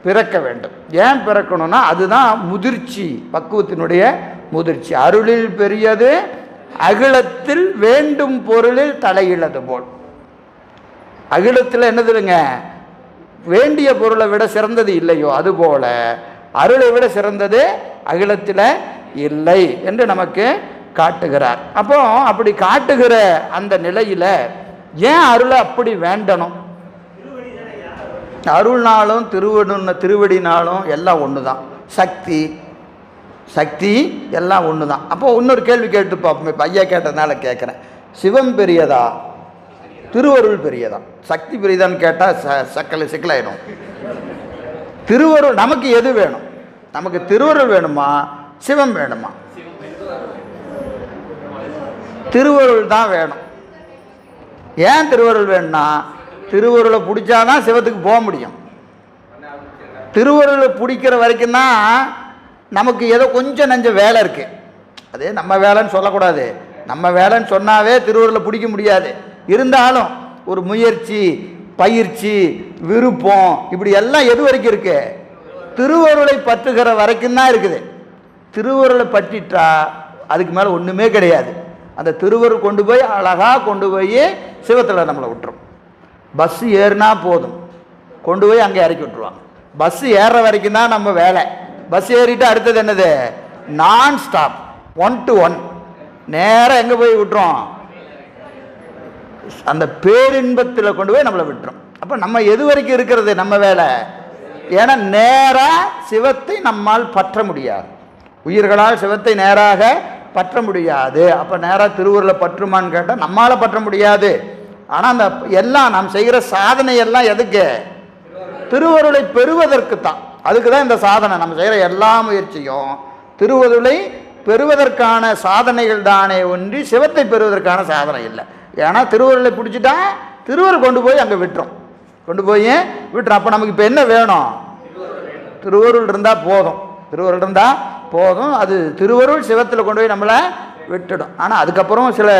பிறக்க வேண்டும். ஏன் பிறக்கணும்னா அதுதான் முதிர்ச்சி, பக்குவத்தினுடைய முதிர்ச்சி. அருளில் பெரியது அகிலத்தில் வேண்டும் பொருளில் தலையிழது போல். அகிலத்தில் என்னதுங்க? வேண்டிய பொருளை விட சிறந்தது இல்லையோ அதுபோல அருளை விட சிறந்தது அகிலத்தில் இல்லை என்று நமக்கு காட்டுகிறார். அப்போ அப்படி காட்டுகிற அந்த நிலையில் ஏன் அருளை அப்படி வேண்டணும்? அருள்னாலும் திருவடினாலும் எல்லாம் ஒன்று தான். சக்தி எல்லாம் ஒன்று தான். அப்போ இன்னொரு கேள்வி கேட்டு பார்ப்போம். இப்போ ஐயா கேட்டதுனால கேட்குறேன், சிவம் பெரியதா திருவருள் பெரியதா? சக்தி பெரியதான்னு கேட்டால் சிக்கலாயிடும். திருவருள் நமக்கு எது வேணும்? நமக்கு திருவருள் வேணுமா சிவம் வேணுமா? திருவருள் தான் வேணும். ஏன் திருவருள் வேணும்னா திருவருளை பிடிச்சாதான் சிவத்துக்கு போக முடியும். திருவருளை பிடிக்கிற வரைக்கும் தான் நமக்கு ஏதோ கொஞ்சம் நஞ்ச வேலை இருக்கு. அதே நம்ம வேலைன்னு சொல்லக்கூடாது, நம்ம வேலைன்னு சொன்னாவே திருவருளை பிடிக்க முடியாது. இருந்தாலும் ஒரு முயற்சி, பயிற்சி, விருப்பம், இப்படி எல்லாம் எது வரைக்கும் இருக்கு? திருவருளை பற்றுகிற வரைக்கும் தான் இருக்குது. திருவருளை பற்றிட்டா அதுக்கு மேலே ஒன்றுமே கிடையாது. அந்த திருவருள் கொண்டு போய் அழகாக கொண்டு போய் சிவத்தில் நம்மளை விட்டுரும். பஸ்ஸு ஏறினா போதும், கொண்டு போய் அங்கே இறக்கி விட்டுருவாங்க. பஸ்ஸு ஏறுற வரைக்கும் தான் நம்ம வேலை. பஸ் ஏறிட்டு அடுத்தது என்னது? நான் ஸ்டாப், 1 to 1 நேராக எங்கே போய் விட்டுரும்? அந்த பேரின்பத்தில் கொண்டு போய் நம்மளை விட்டுரும். அப்போ நம்ம எது வரைக்கும் இருக்கிறது நம்ம வேலை? ஏன்னா நேராக சிவத்தை நம்மால் பற்ற முடியாது, உயிர்களால் சிவத்தை நேராக பற்ற முடியாது. அப்போ நேராக திருவருளை பற்றுமான்னு கேட்டால் நம்மளால் பற்ற முடியாது. ஆனால் அந்த எல்லாம் நாம் செய்கிற சாதனை எல்லாம் எதுக்கு? திருவருளை பெறுவதற்கு தான். அதுக்கு தான் இந்த சாதனை. நம்ம செய்கிற எல்லா முயற்சியும் திருவருளை பெறுவதற்கான சாதனைகள் தானே ஒன்றி சிவத்தை பெறுவதற்கான சாதனை இல்லை. ஏன்னா திருவருளை பிடிச்சிட்டா திருவருள் கொண்டு போய் அங்கே விட்டுரும், கொண்டு போய் விட்டுரும். அப்போ நமக்கு இப்போ என்ன வேணும்? திருவருள் இருந்தால் போதும், திருவருள் இருந்தால் போதும். அது திருவருள் சிவத்தில் கொண்டு போய் நம்மளை விட்டுடும். ஆனால் அதுக்கப்புறம் சில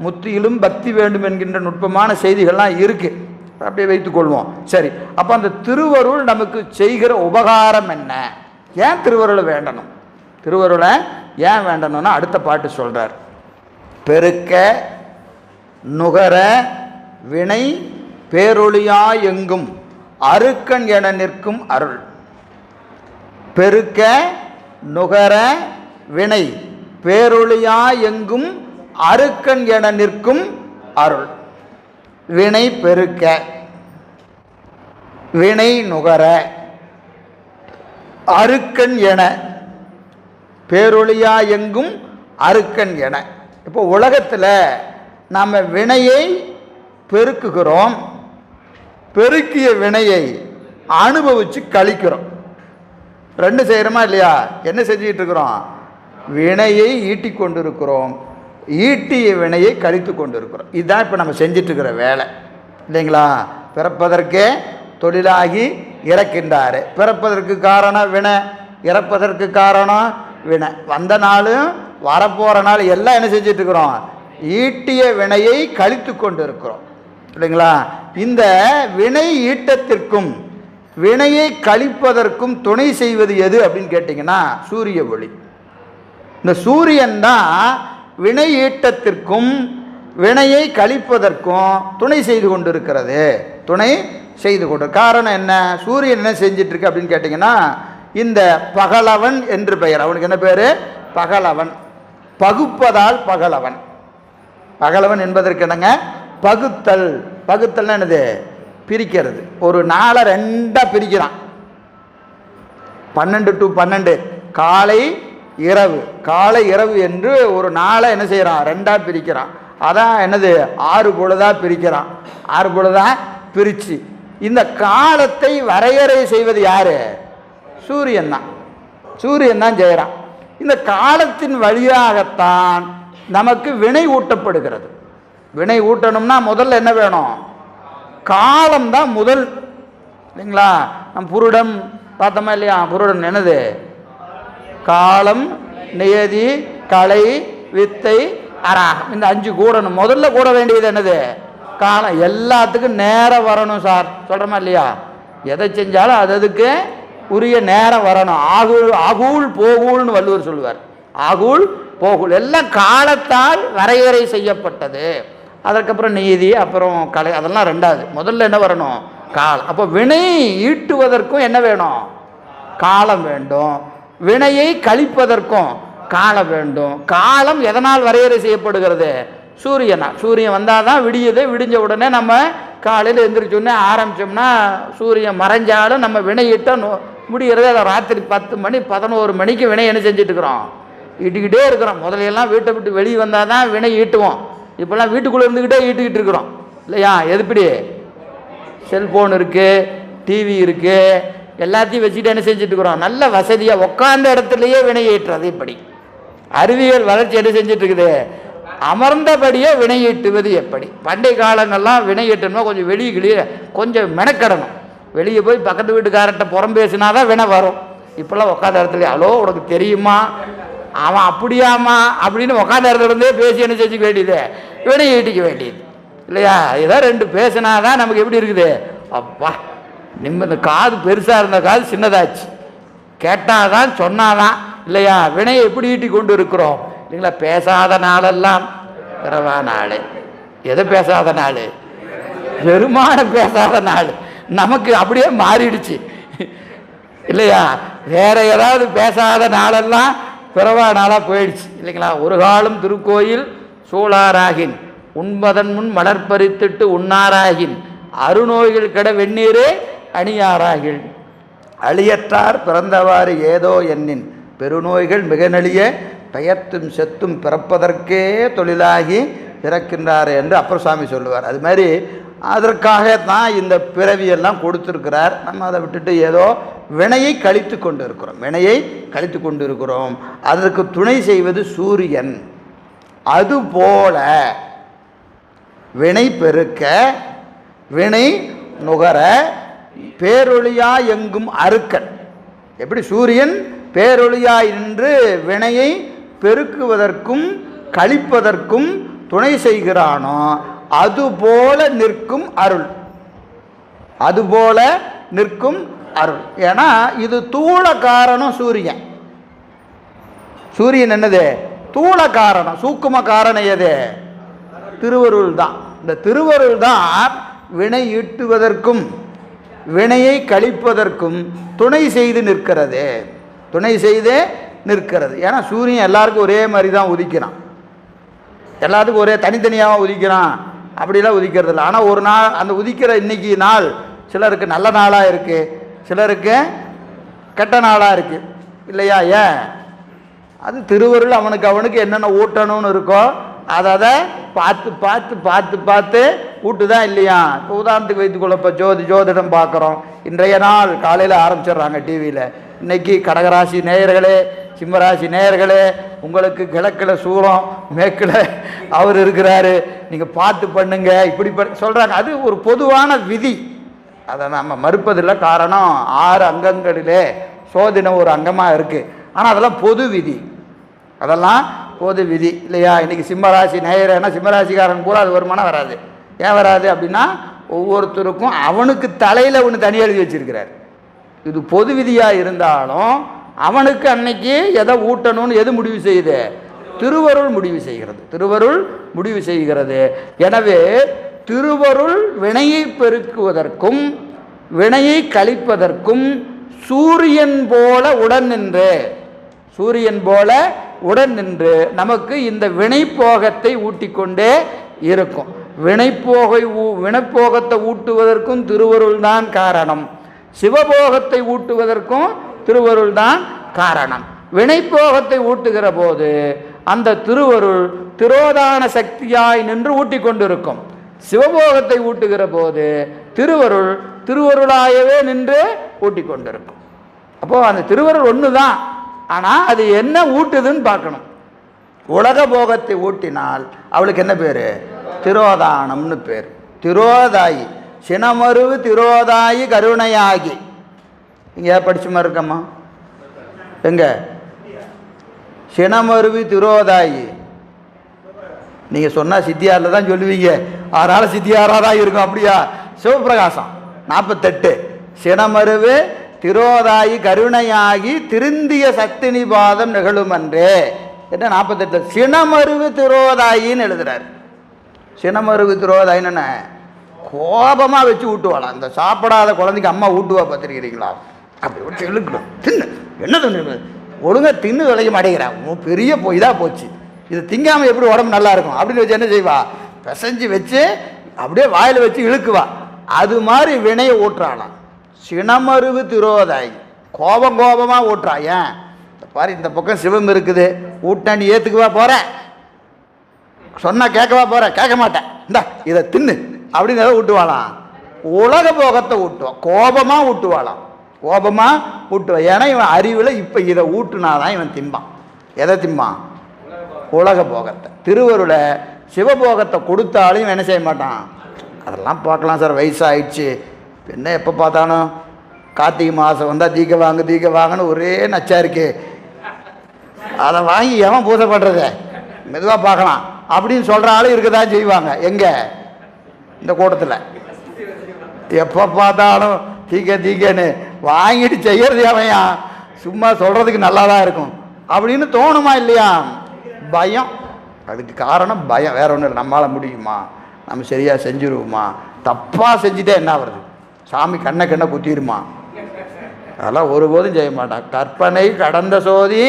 முத்தியிலும் பக்தி வேண்டும் என்கின்ற நுட்பமான செய்திகள்லாம் இருக்குது, அப்படியே வைத்துக்கொள்வோம். சரி, அப்போ அந்த திருவருள் நமக்கு செய்கிற உபகாரம் என்ன? ஏன் திருவருளை வேண்டணும்? திருவருளை ஏன் வேண்டணும்னா அடுத்த பாட்டு சொல்கிறார். பெருக்க நுகர வினை பேரொளியா எங்கும் அருக்கன் என நிற்கும் அருள். பெருக்க நுகர வினை பேரொளியா எங்கும் அருக்கன் என நிற்கும் அருள். வினை பெருக்க, வினை நுகர, அருக்கன் என, பேரொளியா எங்கும் அருக்கன் என. இப்போ உலகத்தில் நாம் வினையை பெருக்குகிறோம், பெருக்கிய வினையை அனுபவித்து கழிக்கிறோம். ரெண்டு செய்கிறோமா இல்லையா? என்ன செஞ்சுக்கிட்டு இருக்கிறோம்? வினையை ஈட்டி கொண்டு இருக்கிறோம், ஈட்டிய வினையை கழித்து கொண்டு இருக்கிறோம். இதுதான் இப்போ நம்ம செஞ்சிட்ருக்கிற வேலை இல்லைங்களா? பிறப்பதற்கே தொழிலாகி இறக்கின்றார். பிறப்பதற்கு காரணம் வினை, இறப்பதற்கு காரணம் வினை. வந்த நாளும் வரப்போகிற நாள் எல்லாம் என்ன செஞ்சிட்ருக்கிறோம்? ஈட்டிய வினையை கழித்து கொண்டு இருக்கிறோம் இல்லைங்களா? இந்த வினை ஈட்டத்திற்கும் வினையை கழிப்பதற்கும் துணை செய்வது எது அப்படின்னு கேட்டிங்கன்னா சூரிய ஒளி. இந்த சூரியன் தான் வினை ஈட்டத்திற்கும் வினையை கழிப்பதற்கும் துணை செய்து கொண்டு இருக்கிறது, துணை செய்து கொண்டு. காரணம் என்ன? சூரியன் என்ன செஞ்சிட்ருக்கு அப்படின்னு கேட்டிங்கன்னா, இந்த பகலவன் என்று பெயர். அவனுக்கு என்ன பேர்? பகலவன். பகுப்பதால் பகலவன். பகலவன் என்பதற்கு என்னங்க? பகுத்தல். பகுத்தல்னா என்னது? பிரிக்கிறது. ஒரு நாளை ரெண்டாக பிரிக்கிறான். 12 to 12 காலை இரவு, காலை இரவு என்று ஒரு நாளை என்ன செய்கிறான்? ரெண்டாக பிரிக்கிறான். அதான் என்னது? 6 பொழுதாக பிரிக்கிறான். 6 பொழுதாக பிரித்து இந்த காலத்தை வரையறை செய்வது யார்? சூரியன் தான். சூரியன் தான் செய்கிறான். இந்த காலத்தின் வழியாகத்தான் நமக்கு வினை ஊட்டப்படுகிறது. வினை ஊட்டணும்னா முதல்ல என்ன வேணும்? காலம்தான் முதல் இல்லைங்களா? நம் புருடம் பார்த்தோமா இல்லையா? புருடம் என்னது? காலம், நியதி, கலை, வித்தை, அராகம். இந்த 5 கூடணும். முதல்ல கூட வேண்டியது என்னது? காலம். எல்லாத்துக்கும் நேரம் வரணும் சார், சொல்கிறோமா இல்லையா? எதை செஞ்சாலும் அதுக்கு உரிய நேரம் வரணும். ஆகூல் போகூல்னு வள்ளுவர் சொல்லுவார். ஆகூல் போகூல் எல்லாம் காலத்தால் வரையறை செய்யப்பட்டது. அதற்கப்புறம் நீதி, அப்புறம் கலை, அதெல்லாம் ரெண்டாவது. முதல்ல என்ன வரணும்? காலம். அப்போ வினை ஈட்டுவதற்கும் என்ன வேணும்? காலம் வேண்டும். வினையை கழிப்பதற்கும் காலம் வேண்டும். காலம் எதனால் வரையறை செய்யப்படுகிறது? சூரியனா. சூரியன் வந்தால் தான் விடியுது. விடிஞ்ச உடனே நம்ம காலையில் எந்திரிச்சோடனே ஆரம்பித்தோம்னா சூரியன் மறைஞ்சாலும் நம்ம வினையிட்ட முடிகிறது. அதை ராத்திரி 10 மணி 11 மணிக்கு வினை என்ன செஞ்சிட்ருக்குறோம்? ஈட்டிக்கிட்டே இருக்கிறோம். முதலையெல்லாம் வீட்டை விட்டு வெளியே வந்தால் தான் வினை ஈட்டுவோம். இப்போல்லாம் வீட்டுக்குள்ளே இருந்துக்கிட்டே ஈட்டுக்கிட்டு இருக்கிறோம் இல்லையா? எதுப்படி? செல்ஃபோன் இருக்குது, டிவி இருக்குது, எல்லாத்தையும் வச்சுக்கிட்டு என்ன செஞ்சிட்ருக்குறோம்? நல்ல வசதியாக உட்கார்ந்த இடத்துலையே வினை ஈட்டுறது. இப்படி அறிவியல் வளர்ச்சி என்ன செஞ்சிட்ருக்குது? அமர்ந்தபடியே வினை ஈட்டுவது எப்படி? பண்டைய காலங்கள்லாம் வினை ஈட்டணும்னா கொஞ்சம் வெளியே கிளியே கொஞ்சம் மெனக்கடணும். வெளியே போய் பக்கத்து வீட்டுக்காரர்கிட்ட புறம் பேசினா தான் வினை வரும். இப்போல்லாம் உட்காந்த இடத்துல ஹலோ உனக்கு தெரியுமா, அவன் அப்படியாமா அப்படின்னு உட்காந்த இடத்துல இருந்தே பேசி என்ன செஞ்சுக்க வேண்டியது? வினை ஈட்டிக்க வேண்டியது இல்லையா? ஏதோ 2 பேசினாதான் நமக்கு எப்படி இருக்குது? அப்பா இந்த காது பெருசாக இருந்த காது சின்னதாச்சு, கேட்டாதான் சொன்னாதான் இல்லையா? வினையை எப்படி ஈட்டி கொண்டு இருக்கிறோம் இல்லைங்களா? பேசாத நாளெல்லாம் பிறவா நாள். எதை பேசாத நாள்? பெருமான பேசாத நாள். நமக்கு அப்படியே மாறிடுச்சு இல்லையா? வேற ஏதாவது பேசாத நாளெல்லாம் பிறவா நாளாக போயிடுச்சு இல்லைங்களா? ஒரு காலம் திருக்கோயில் சூளாராகின் உண்பதன் முன் மலர்பறித்திட்டு உண்ணாராகின் அருநோய்கள் கெட வெந்நீரே அணியாராகில் அழியற்றார் பிறந்தவாறு ஏதோ எண்ணின் பெருநோய்கள் மிக நெளிய பெயர்த்தும் செத்தும் பிறப்பதற்கே தொழிலாகி பிறக்கின்றார் என்று அப்பர் சுவாமி சொல்லுவார். அது மாதிரி அதற்காகத்தான் இந்த பிறவியெல்லாம் கொடுத்துருக்கிறார். நம்ம அதை விட்டுட்டு ஏதோ வினையை கழித்து கொண்டு இருக்கிறோம், வினையை கழித்து கொண்டு இருக்கிறோம். அதற்கு துணை செய்வது சூரியன். அதுபோல வினை பெருக்க வினை நுகர பேரொளியா எங்கும் அறுக்கன். எப்படி சூரியன் பேரொளியாய் நின்று வினையை பெருக்குவதற்கும் கழிப்பதற்கும் துணை செய்கிறானோ அதுபோல நிற்கும் அருள், அதுபோல நிற்கும் அருள். ஏன்னா இது தூள காரணம் சூரியன். சூரியன் என்னது? தூள காரணம். சூக்கும காரணம் எது? திருவருள் தான். இந்த திருவருள் தான் வினை ஈட்டுவதற்கும் வினையை கழிப்பதற்கும் துணை செய்து நிற்கிறது, துணை செய்து நிற்கிறது. ஏன்னா சூரியன் எல்லாருக்கும் ஒரே மாதிரி தான் உதிக்கிறான், எல்லாத்துக்கும் ஒரே தனித்தனியாக உதிக்கிறான், அப்படிலாம் உதிக்கிறது இல்லை. ஆனால் ஒரு நாள் அந்த உதிக்கிற இன்னைக்கு நாள் சிலருக்கு நல்ல நாளாக இருக்குது, சிலருக்கு கெட்ட நாளாக இருக்குது இல்லையா? ஏன்? அது திருவருள் அவனுக்கு என்னென்ன ஊட்டணும்னு இருக்கோ அதை பார்த்து பார்த்து பார்த்து பார்த்து ஊட்டுதான் இல்லையா? இப்போ உதாரணத்துக்கு வைத்துக்கொள்ள, இப்போ ஜோதிடம் பார்க்குறோம். இன்றைய நாள் காலையில் ஆரம்பிச்சிடுறாங்க டிவியில். இன்றைக்கி கடகராசி நேயர்களே, சிம்மராசி நேயர்களே, உங்களுக்கு கிழக்கில் சூரம் மேற்கில் அவர் இருக்கிறாரு, நீங்கள் பார்த்து பண்ணுங்க இப்படி சொல்கிறாங்க. அது ஒரு பொதுவான விதி, அதை நம்ம மறுப்பதில்லை. காரணம் 6 அங்கங்களிலே சோதிடம் ஒரு அங்கமாக இருக்குது. ஆனால் அதெல்லாம் பொது விதி, அதெல்லாம் பொது விதி இல்லையா? இன்றைக்கி சிம்மராசி நேயரேன்னா சிம்மராசிக்காரன் பூரா அது வருமானம் வராது. ஏன் வராது அப்படின்னா ஒவ்வொருத்தருக்கும் அவனுக்கு தலையில் ஒன்று தனி எழுதி வச்சிருக்கிறார். இது பொது விதியாக இருந்தாலும் அவனுக்கு அன்னைக்கு எதை ஊட்டணும்னு எது முடிவு செய்யுது? திருவருள் முடிவு செய்கிறது, திருவருள் முடிவு செய்கிறது. எனவே திருவருள் வினையை பெருக்குவதற்கும் வினையை கழிப்பதற்கும் சூரியன் போல உடன் நின்று, சூரியன் போல உடன் நின்று நமக்கு இந்த வினைப்போகத்தை ஊட்டிக்கொண்டே இருக்கும். வினைப்போகத்தை ஊட்டுவதற்கும் திருவருள் தான் காரணம், சிவபோகத்தை ஊட்டுவதற்கும் திருவருள் தான் காரணம். வினைப்போகத்தை ஊட்டுகிற போது அந்த திருவருள் திரோதான சக்தியாய் நின்று ஊட்டி கொண்டிருக்கும். சிவபோகத்தை ஊட்டுகிற போது திருவருள் திருவருளாயவே நின்று ஊட்டி கொண்டிருக்கும். அப்போது அந்த திருவருள் ஒன்று தான், ஆனால் அது என்ன ஊட்டுதுன்னு பார்க்கணும். உலக போகத்தை ஊட்டினால் அவளுக்கு என்ன பேர்? திரோதானம்னு பேர். திரோதாயி சினமருவு திரோதாயி கருணையாகி. இங்கே படிச்சு மாதிரி இருக்கம்மா? எங்க? சினமருவி திரோதாயி. நீங்கள் சொன்னால் சித்தியாரில் தான் சொல்லுவீங்க, அதனால் சித்தியாராக தான் இருக்கும். அப்படியா? சிவபிரகாசம் 48. சினமருவு திரோதாயி கருணையாகி திருந்திய சக்தி நிபாதம் நிகழுமன்றே என்ன 48. சினமருவு திரோதாயின்னு எழுதுறாரு. சினமருவு திரோதாயின்னு கோபமாக வச்சு ஊட்டுவாளாம். இந்த சாப்பிடாத குழந்தைக்கு அம்மா ஊட்டுவா பார்த்துருக்கிறீங்களா? அப்படி வச்சு இழுக்கணும். தின்னு என்ன தின்னு ஒழுங்காக தின்னு விளைய மாட்டேங்கிறான். பெரிய போய் தான் போச்சு, இது திங்காமல் எப்படி உடம்பு நல்லா இருக்கும் அப்படின்னு வச்சு என்ன செய்வா? பிசைஞ்சு வச்சு அப்படியே வாயில் வச்சு இழுக்குவா. அது மாதிரி வினையை ஊட்டுறாளாம். சினமருவு திரோதாயி கோபமாக ஊட்டுறா. ஏன் பாரு, இந்த பக்கம் சிவம் இருக்குது, ஊட்ட நீ ஏற்றுக்குவா போகிற, சொன்னால் கேட்கவா போகிற? கேட்க மாட்டேன், இந்தா இதை தின்னு அப்படின்னு எதை ஊட்டுவாளாம்? உலக போகத்தை ஊட்டுவான். கோபமாக ஊட்டுவாளாம், கோபமாக ஊட்டுவான். ஏன்னா இவன் அறிவில் இப்போ இதை ஊட்டுனாதான் இவன் திம்பான். எதை திம்பான்? உலக போகத்தை. திருவருளை சிவபோகத்தை கொடுத்தாலும் இவன் என்ன செய்ய மாட்டான். அதெல்லாம் பார்க்கலாம் சார், வயசாகிடுச்சு, என்ன எப்போ பார்த்தாலும் கார்த்திகை மாதம் வந்தால் தீக்க வாங்கன்னு ஒரே நச்சா இருக்கு, அதை வாங்கி எவன் பூஜை பண்ணுறது, மெதுவாக பார்க்கலாம் அப்படின்னு சொல்கிற ஆளும் இருக்க தான் செய்வாங்க. எங்கே? இந்த கூட்டத்தில் எப்போ பார்த்தாலும் தீக்கன்னு வாங்கிட்டு செய்யறது எவையா? சும்மா சொல்கிறதுக்கு நல்லா தான் இருக்கும் அப்படின்னு தோணுமா இல்லையா? பயம். அதுக்கு காரணம் பயம், வேற ஒன்றும் இல்லை. நம்மளால் முடியுமா, நம்ம சரியாக செஞ்சுருவோமா, தப்பாக செஞ்சுட்டே என்ன வருது, சாமி கண்ணை குத்திடுமா, அதெல்லாம் ஒருபோதும் செய்ய மாட்டான். கற்பனை கடந்த சோதி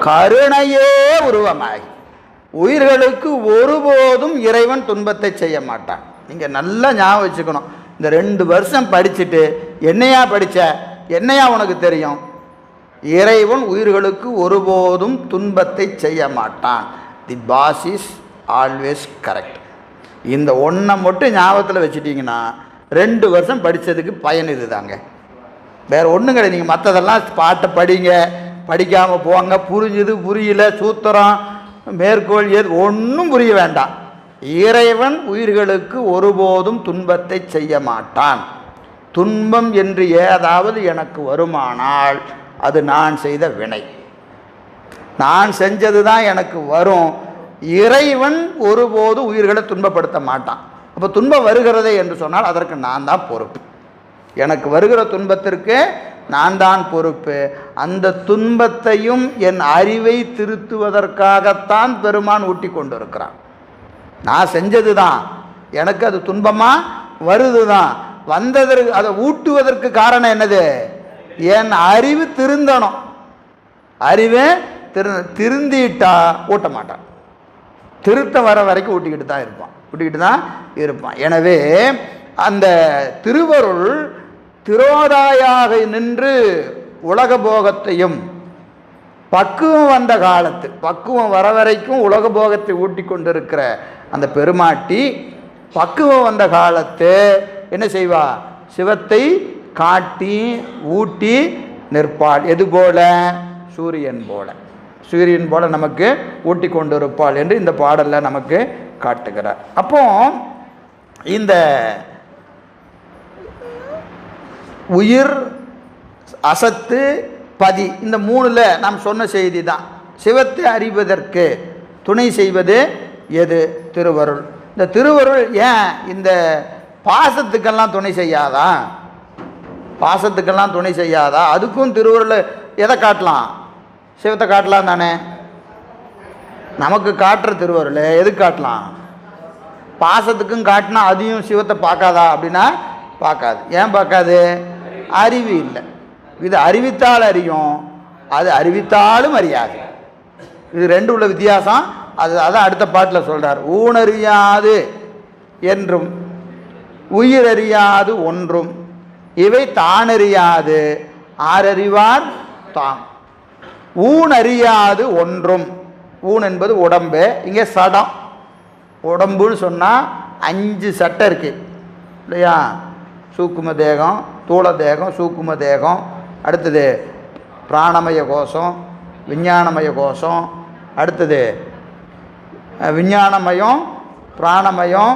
கருணையே உருவமாகி உயிர்களுக்கு ஒருபோதும் இறைவன் துன்பத்தை செய்ய மாட்டான். நீங்கள் நல்லா ஞாபகம் வச்சுக்கணும். இந்த 2 வருஷம் படிச்சுட்டு என்னையா படித்த, என்னையா உனக்கு தெரியும்? இறைவன் உயிர்களுக்கு ஒருபோதும் துன்பத்தை செய்ய மாட்டான். தி பாஸ் இஸ் ஆல்வேஸ் கரெக்ட். இந்த ஒன்றை மட்டும் ஞாபகத்தில் வச்சுட்டிங்கன்னா 2 வருஷம் படித்ததுக்கு பயன் இதுதாங்க, வேறு ஒன்றும் கிடையாது. நீங்கள் மற்றதெல்லாம் பாட்டை படிங்க, படிக்காமல் போங்க, புரிஞ்சுது புரியல, சூத்திரம் மேற்கோள் ஏது ஒன்றும் புரிய வேண்டாம். இறைவன் உயிர்களுக்கு ஒருபோதும் துன்பத்தை செய்ய மாட்டான். துன்பம் என்று ஏதாவது எனக்கு வருமானால் அது நான் செய்த வினை, நான் செஞ்சது தான் எனக்கு வரும். இறைவன் ஒருபோது உயிர்களை துன்பப்படுத்த மாட்டான். அப்போ துன்பம் வருகிறதே என்று சொன்னால் அதற்கு நான் தான் பொறுப்பு. எனக்கு வருகிற துன்பத்திற்கு நான் தான் பொறுப்பு. அந்த துன்பத்தையும் என் அறிவை திருத்துவதற்காகத்தான் பெருமான் ஊட்டி கொண்டு இருக்கிறான். நான் செஞ்சது தான், எனக்கு அது துன்பமாக வருது தான், வந்ததற்கு அதை ஊட்டுவதற்கு காரணம் என்னது? என் அறிவு திருந்தணும். அறிவு திருந்திட்டா ஊட்ட மாட்டான். திருத்தம் வர வரைக்கும் ஊட்டிக்கிட்டு தான் இருப்பான். எனவே அந்த திருவருள் திரோதாயாக நின்று உலக போகத்தையும் பக்குவம் வந்த காலத்து, பக்குவம் வர வரைக்கும் உலக போகத்தை ஊட்டி கொண்டிருக்கிற அந்த பெருமாட்டி பக்குவம் வந்த காலத்து என்ன செய்வா? சிவத்தை காட்டி ஊட்டி நிற்பாள். எது போல? சூரியன் போல நமக்கு ஊட்டி கொண்டு இருப்பாள் என்று இந்த பாடலில் நமக்கு காட்டுகிறார். அப்போ இந்த உயிர், அசத்து, பதி, இந்த 3ல் நாம் சொன்ன செய்தி தான். சிவத்தை அறிவதற்கு துணை செய்வது எது? திருவருள். இந்த திருவருள் ஏன் இந்த பாசத்துக்கெல்லாம் துணை செய்யாதா? பாசத்துக்கெல்லாம் துணை செய்யாதா? அதுக்கும் திருவருள் எதை காட்டலாம்? சிவத்தை காட்டலாம் தானே. நமக்கு காட்டுற திருவருள் எது காட்டலாம்? பாசத்துக்கும் காட்டினா அதையும் சிவத்தை பார்க்காதா அப்படின்னா பார்க்காது. ஏன் பார்க்காது? அறிவு இல்லை. இது அறிவித்தால் அறியும், அது அறிவித்தாலும் அறியாது. இது 2 உள்ள வித்தியாசம். அதான் அடுத்த பாட்டில் சொல்கிறார். ஊனறியாது என்றும் உயிரறியாது ஒன்றும் இவை தானறியாது ஆரறிவார் தாம். ஊன் அறியாது ஒன்றும். ஊன் என்பது உடம்பு, இங்கே சடம். உடம்புன்னு சொன்னால் 5 சட்டை இருக்குது இல்லையா? சூக்கும தேகம், தூள தேகம், சூக்கும தேகம், அடுத்தது பிராணமய கோஷம், விஞ்ஞானமய கோஷம், அடுத்தது விஞ்ஞானமயம், பிராணமயம்,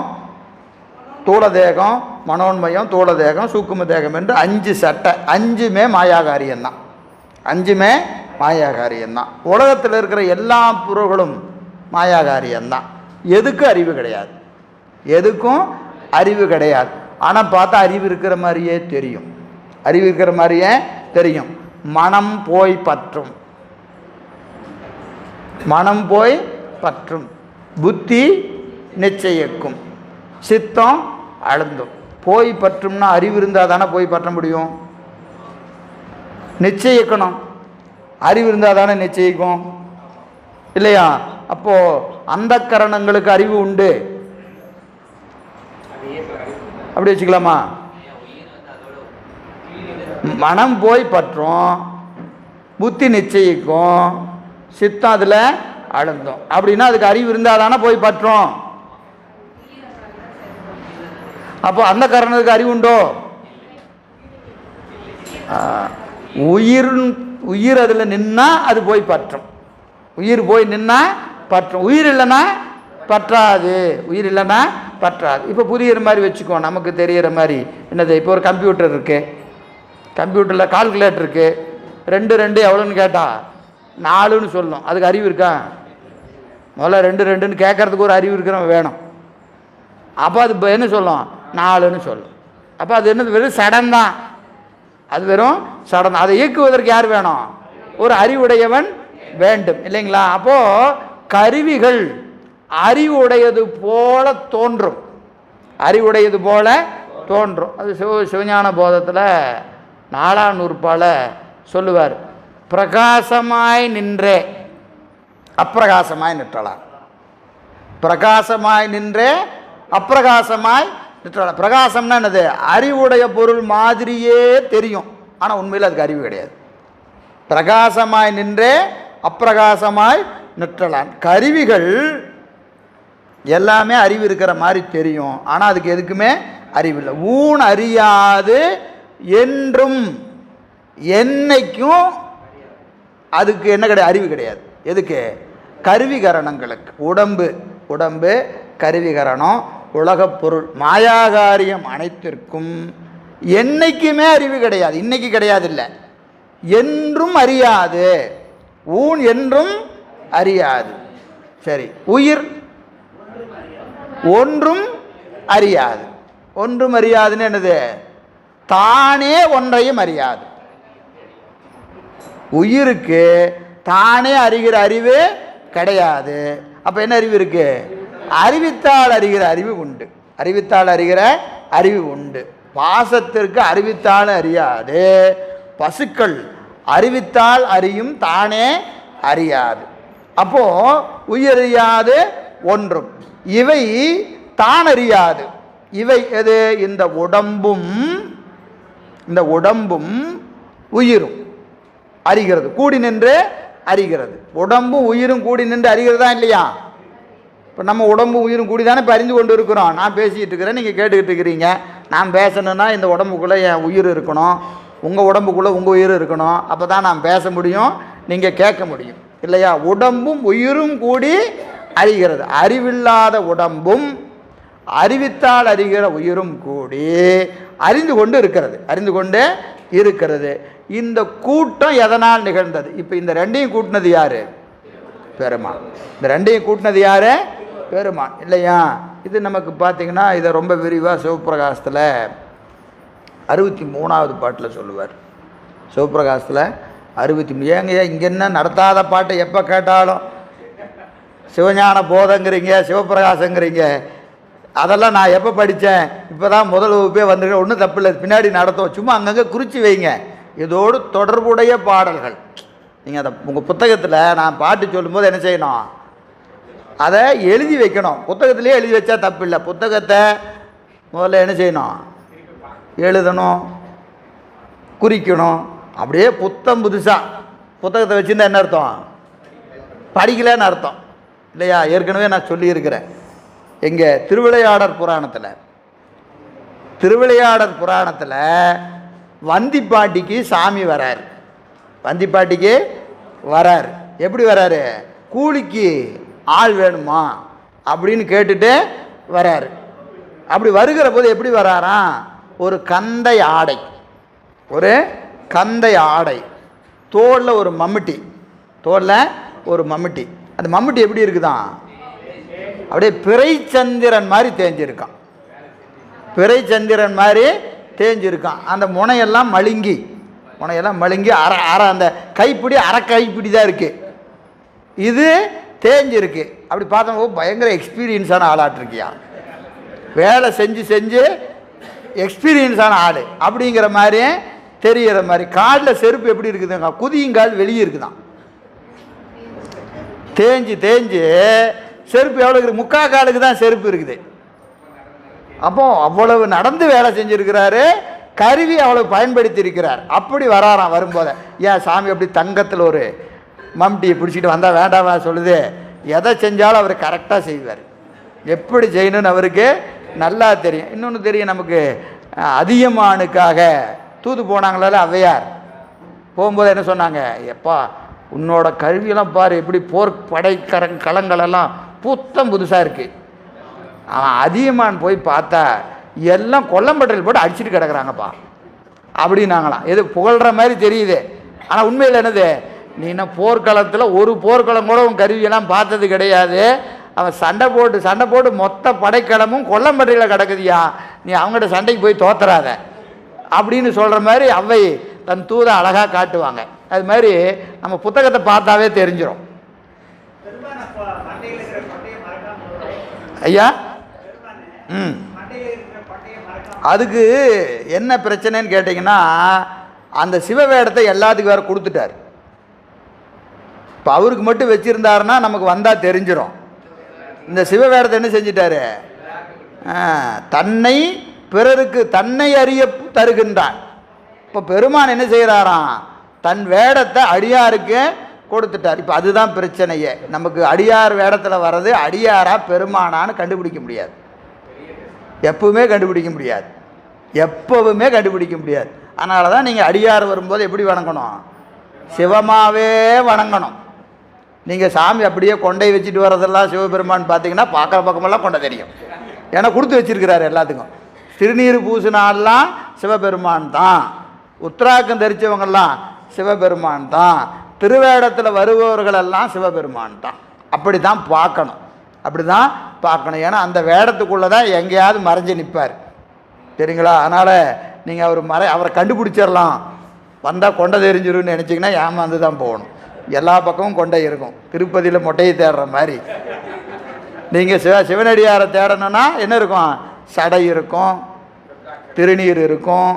தூள தேகம், மனோன்மயம், தூள தேகம், சூக்கும தேகம் என்று 5 சட்டை. 5மே மாயாகாரியம்தான். 5மே மாயாகாரியம்தான். உலகத்தில் இருக்கிற எல்லா பொருள்களும் மாயாகாரியம்தான். எதுக்கும் அறிவு கிடையாது, எதுக்கும் அறிவு கிடையாது. ஆனால் பார்த்தா அறிவு இருக்கிற மாதிரியே தெரியும், அறிவு இருக்கிற மாதிரியே தெரியும். மனம் போய் பற்றும், மனம் போய் பற்றும், புத்தி நிச்சயிக்கும், சித்தம் அழுந்தும். போய் பற்றும்னா அறிவு இருந்தால் தானே போய் பற்ற முடியும். நிச்சயிக்கணும், அறிவு இருந்தால் தானே நிச்சயிக்கும் இல்லையா? அப்போது அந்த கரணங்களுக்கு அறிவு உண்டு, அப்படி வச்சுக்கலாமா? மனம் போய் பற்றும், புத்தி நிச்சயிக்கும், சித்தம் அதில் அழுந்தோம். அப்படின்னா அதுக்கு அறிவு இருந்தால் தானே போய் பற்றும். அப்போ அந்த காரணத்துக்கு அறிவு உண்டோ? உயிர் அதில் நின்னா அது போய் பற்றும். உயிர் போய் நின்னா பற்றும். உயிர் இல்லைன்னா பற்றாது, உயிர் இல்லைன்னா பற்றாது. இப்போ புரிகிற மாதிரி வச்சுக்கோ, நமக்கு தெரிகிற மாதிரி. என்னது, இப்போ ஒரு கம்ப்யூட்டர் இருக்குது, கம்ப்யூட்டரில் கால்குலேட்டர் இருக்குது. 2 2 எவ்வளோன்னு கேட்டால் 4ன்னு சொல்லும். அதுக்கு அறிவு இருக்கா? முதல்ல 2 2ன்னு கேட்கறதுக்கு ஒரு அறிவு இருக்கிறவங்க வேணும். அப்போ அது என்ன சொல்லும்? 4ன்னு சொல்லும். அப்போ அது என்னது? வெறும் சடம் தான். அது வெறும் சடனம். அதை இயக்குவதற்கு யார் வேணும்? ஒரு அறிவுடையவன் வேண்டும் இல்லைங்களா? அப்போ கருவிகள் அறிவுடையது போல தோன்றும், அறிவுடையது போல தோன்றும். அது சிவஞான போதத்தில் 4ஆம் நூற்பால சொல்லுவார், பிரகாசமாய் நின்றே அப்பிரகாசமாய் நிற்றலாம், பிரகாசமாய் நின்றே அப்பிரகாசமாய் நிற்றலாம். பிரகாசம்னா என்னது? அறிவுடைய பொருள் மாதிரியே தெரியும், ஆனால் உண்மையில் அதுக்கு அறிவு கிடையாது. பிரகாசமாய் நின்றே அப்பிரகாசமாய் நிற்றலாம். கருவிகள் எல்லாமே அறிவு இருக்கிற மாதிரி தெரியும், ஆனால் அதுக்கு எதுக்குமே அறிவில்லை. ஊன் அறியாது என்றும் என்னைக்கும் அதுக்கு என்ன கிடையாது? அறிவு கிடையாது. எதுக்கு? கருவிகரணங்களுக்கு. உடம்பு கருவிகரணம், உலகப் பொருள், மாயாகாரியம் அனைத்திற்கும் என்னைக்குமே அறிவு கிடையாது. இன்னைக்கு கிடையாது, இல்லை, என்றும் அறியாது. ஊன் என்றும் அறியாது. சரி, உயிர் ஒன்றும் அறியாது. ஒன்றும் அறியாதுன்னு என்னது? தானே ஒன்றையும் அறியாது. உயிருக்கு தானே அறிகிற அறிவு கிடையாது. அப்ப என்ன அறிவு இருக்கு? அறிவித்தால் அறிகிற அறிவு உண்டு. அறிவித்தால் அறிகிற அறிவு உண்டு. பாசத்திற்கு அறிவித்தால் அறியாது. பசுக்கள் அறிவித்தால் அறியும், தானே அறியாது. அப்போ உயிரறியாது ஒன்றும். இவை தான் அறியாது. இவை எது? இந்த உடம்பும் உயிரும் அறிகிறது, கூடி நின்று அறிகிறது. உடம்பும் உயிரும் கூடி நின்று அறிகிறதா இல்லையா? இப்போ நம்ம உடம்பும் உயிரும் கூடி தானே இப்போ அறிந்து கொண்டு இருக்கிறோம். நான் பேசிக்கிட்டு இருக்கிறேன், நீங்கள் கேட்டுக்கிட்டு இருக்கிறீங்க. நான் பேசணுன்னா இந்த உடம்புக்குள்ளே என் உயிர் இருக்கணும், உங்கள் உடம்புக்குள்ளே உங்கள் உயிர் இருக்கணும். அப்போ தான் நான் பேச முடியும், நீங்கள் கேட்க முடியும் இல்லையா? உடம்பும் உயிரும் கூடி அறிகிறது. அறிவில்லாத உடம்பும் அறிவித்தால் அறிகிற உயிரும் கூடி அறிந்து கொண்டு இருக்கிறது. இந்த கூட்டம் எதனால் நிகழ்ந்தது? இப்போ இந்த ரெண்டையும் கூட்டினது யாரு? பெருமான். இந்த ரெண்டையும் கூட்டினது யாரு? பெருமான் இல்லையா? இது நமக்கு பார்த்தீங்கன்னா இதை ரொம்ப விரிவாக சிவப்பிரகாசத்தில் 63வது பாட்டில் சொல்லுவார். சிவப்பிரகாசத்தில் 63. ஏங்க இங்கே என்ன நடத்தாத பாட்டை எப்போ கேட்டாலும் சிவஞான போதங்கிறீங்க, சிவப்பிரகாசங்கிறீங்க. அதெல்லாம் நான் எப்போ படித்தேன்? இப்போ தான் முதல் வகுப்பே வந்துருக்கேன். ஒன்றும் தப்பு இல்லை, பின்னாடி நடத்தும். சும்மா அங்கங்கே குறித்து வைங்க. இதோடு தொடர்புடைய பாடல்கள். நீங்கள் அதை உங்கள் புத்தகத்தில் நான் பாட்டு சொல்லும்போது என்ன செய்யணும்? அதை எழுதி வைக்கணும். புத்தகத்திலே எழுதி வச்சா தப்பு இல்லை. புத்தகத்தை முதல்ல என்ன செய்யணும்? எழுதணும், குறிக்கணும். அப்படியே புதுசாக புத்தகத்தை வச்சுருந்தா என்ன அர்த்தம்? படிக்கலன்னு அர்த்தம் இல்லையா? ஏற்கனவே நான் சொல்லியிருக்கிறேன். எங்கள் திருவிளையாடற் புராணத்தில் வந்திப்பாட்டிக்கு சாமி வரார். வந்திப்பாட்டிக்கு வரார். எப்படி வராரு? கூலிக்கு ஆள் வேணுமா அப்படின்னு கேட்டுட்டு வராரு. அப்படி வருகிற போது எப்படி வராராம்? ஒரு கந்தை ஆடை, தோளில் ஒரு மம்முட்டி. அந்த மம்முட்டி எப்படி இருக்குதான்? அப்படியே பிறைச்சந்திரன் மாதிரி தேஞ்சிருக்கான். அந்த முனையெல்லாம் மழுங்கி அந்த கைப்பிடி கைப்பிடி தான் இருக்கு. இது தேஞ்சிருக்கு. அப்படி பார்த்தோம், பயங்கர எக்ஸ்பீரியன்ஸான ஆளாட்டிருக்கியா, வேலை செஞ்சு எக்ஸ்பீரியன்ஸான ஆள் அப்படிங்கிற மாதிரி தெரிகிற மாதிரி. காலில் செருப்பு எப்படி இருக்குதுங்க? குதியுங்கால் வெளியே இருக்குதான். தேஞ்சு செருப்பு எவ்வளோ இருக்குது? 3/4 காலுக்கு தான் செருப்பு இருக்குது. அப்போ அவ்வளவு நடந்து வேலை செஞ்சுருக்கிறாரு. கருவி அவ்வளவு பயன்படுத்தி இருக்கிறார். அப்படி வராராம். வரும்போது ஏன் சாமி அப்படி தங்கத்தில் ஒரு மம்டியை பிடிச்சிட்டு வந்தால் வேண்டாமா சொல்லுது? எதை செஞ்சாலும் அவர் கரெக்டாக செய்வார். எப்படி செய்யணும்னு அவருக்கு நல்லா தெரியும். இன்னொன்று தெரியும் நமக்கு, அதியமானுக்காக தூது போனாங்கள ஔவையார். போகும்போது என்ன சொன்னாங்க? எப்பா உன்னோட கல்வியெல்லாம் பாரு, எப்படி போர் களங்களெல்லாம் புதுசாக இருக்குது. அவன் அதியமான் போய் பார்த்தா எல்லாம் கொல்லம்பட்டையில் போட்டு அடிச்சுட்டு கிடக்குறாங்கப்பா அப்படின்னாங்களாம். எது புகழ்கிற மாதிரி தெரியுது, ஆனால் உண்மையில் என்னது? நீ என்ன போர்க்களத்தில் ஒரு போர்க்களம் கூட உன் கருவியெல்லாம் பார்த்தது கிடையாது. அவன் சண்டை போட்டு மொத்த படைக்களமும் கொல்லம்பட்டையில் கிடக்குதியா. நீ அவங்கள்ட்ட சண்டைக்கு போய் தோத்துறாத. அப்படின்னு சொல்கிற மாதிரி அவை தன் தூதை அழகாக காட்டுவாங்க. அது மாதிரி நம்ம புத்தகத்தை பார்த்தாவே தெரிஞ்சிடும். ஐயா, அதுக்கு என்ன பிரச்சனைன்னு கேட்டிங்கன்னா, அந்த சிவவேடத்தை எல்லாத்துக்கும் வேறு கொடுத்துட்டார். இப்போ அவருக்கு மட்டும் வச்சுருந்தாருன்னா நமக்கு வந்தால் தெரிஞ்சிடும். இந்த சிவவேடத்தை என்ன செஞ்சிட்டாரு? தன்னை பிறருக்கு தன்னை அறிய தருகின்றான். இப்போ பெருமான் என்ன செய்கிறாராம்? தன் வேடத்தை அடியாருக்கு கொடுத்துட்டார். இப்போ அதுதான் பிரச்சனையே. நமக்கு அடியார் வேடத்தில் வர்றது அடியாரா பெருமானான்னு கண்டுபிடிக்க முடியாது. எப்பவுமே கண்டுபிடிக்க முடியாது. எப்பவுமே கண்டுபிடிக்க முடியாது. அதனால தான் நீங்கள் அடியார் வரும்போது எப்படி வணங்கணும்? சிவமாவே வணங்கணும். நீங்கள் சாமி அப்படியே கொண்டை வச்சுட்டு வர்றதெல்லாம் சிவபெருமான் பார்த்தீங்கன்னா பார்க்குற பக்கமெல்லாம் கொண்டை தெரியும். ஏன்னா கொடுத்து வச்சிருக்கிறாரு எல்லாத்துக்கும். திருநீர் பூசினாலாம் சிவபெருமான் தான். உத்தராக்கம் தரித்தவங்கெல்லாம் சிவபெருமான் தான். திருவேடத்தில் வருபவர்களெல்லாம் சிவபெருமான் தான். அப்படி தான் பார்க்கணும். அப்படி தான் பார்க்கணும். ஏன்னா அந்த வேடத்துக்குள்ளே தான் எங்கேயாவது மறைஞ்சு நிற்பார். சரிங்களா? அதனால் நீங்கள் அவரை கண்டுபிடிச்சிடலாம், வந்தால் கொண்டை தெரிஞ்சிருன்னு நினச்சிங்கன்னா ஏமாந்து தான் போகணும். எல்லா பக்கமும் கொண்டை இருக்கும். திருப்பதியில் மொட்டையை தேடுற மாதிரி நீங்கள் சிவனடியாரை தேடணும்னா என்ன இருக்கும்? சடை இருக்கும், திருநீர் இருக்கும்,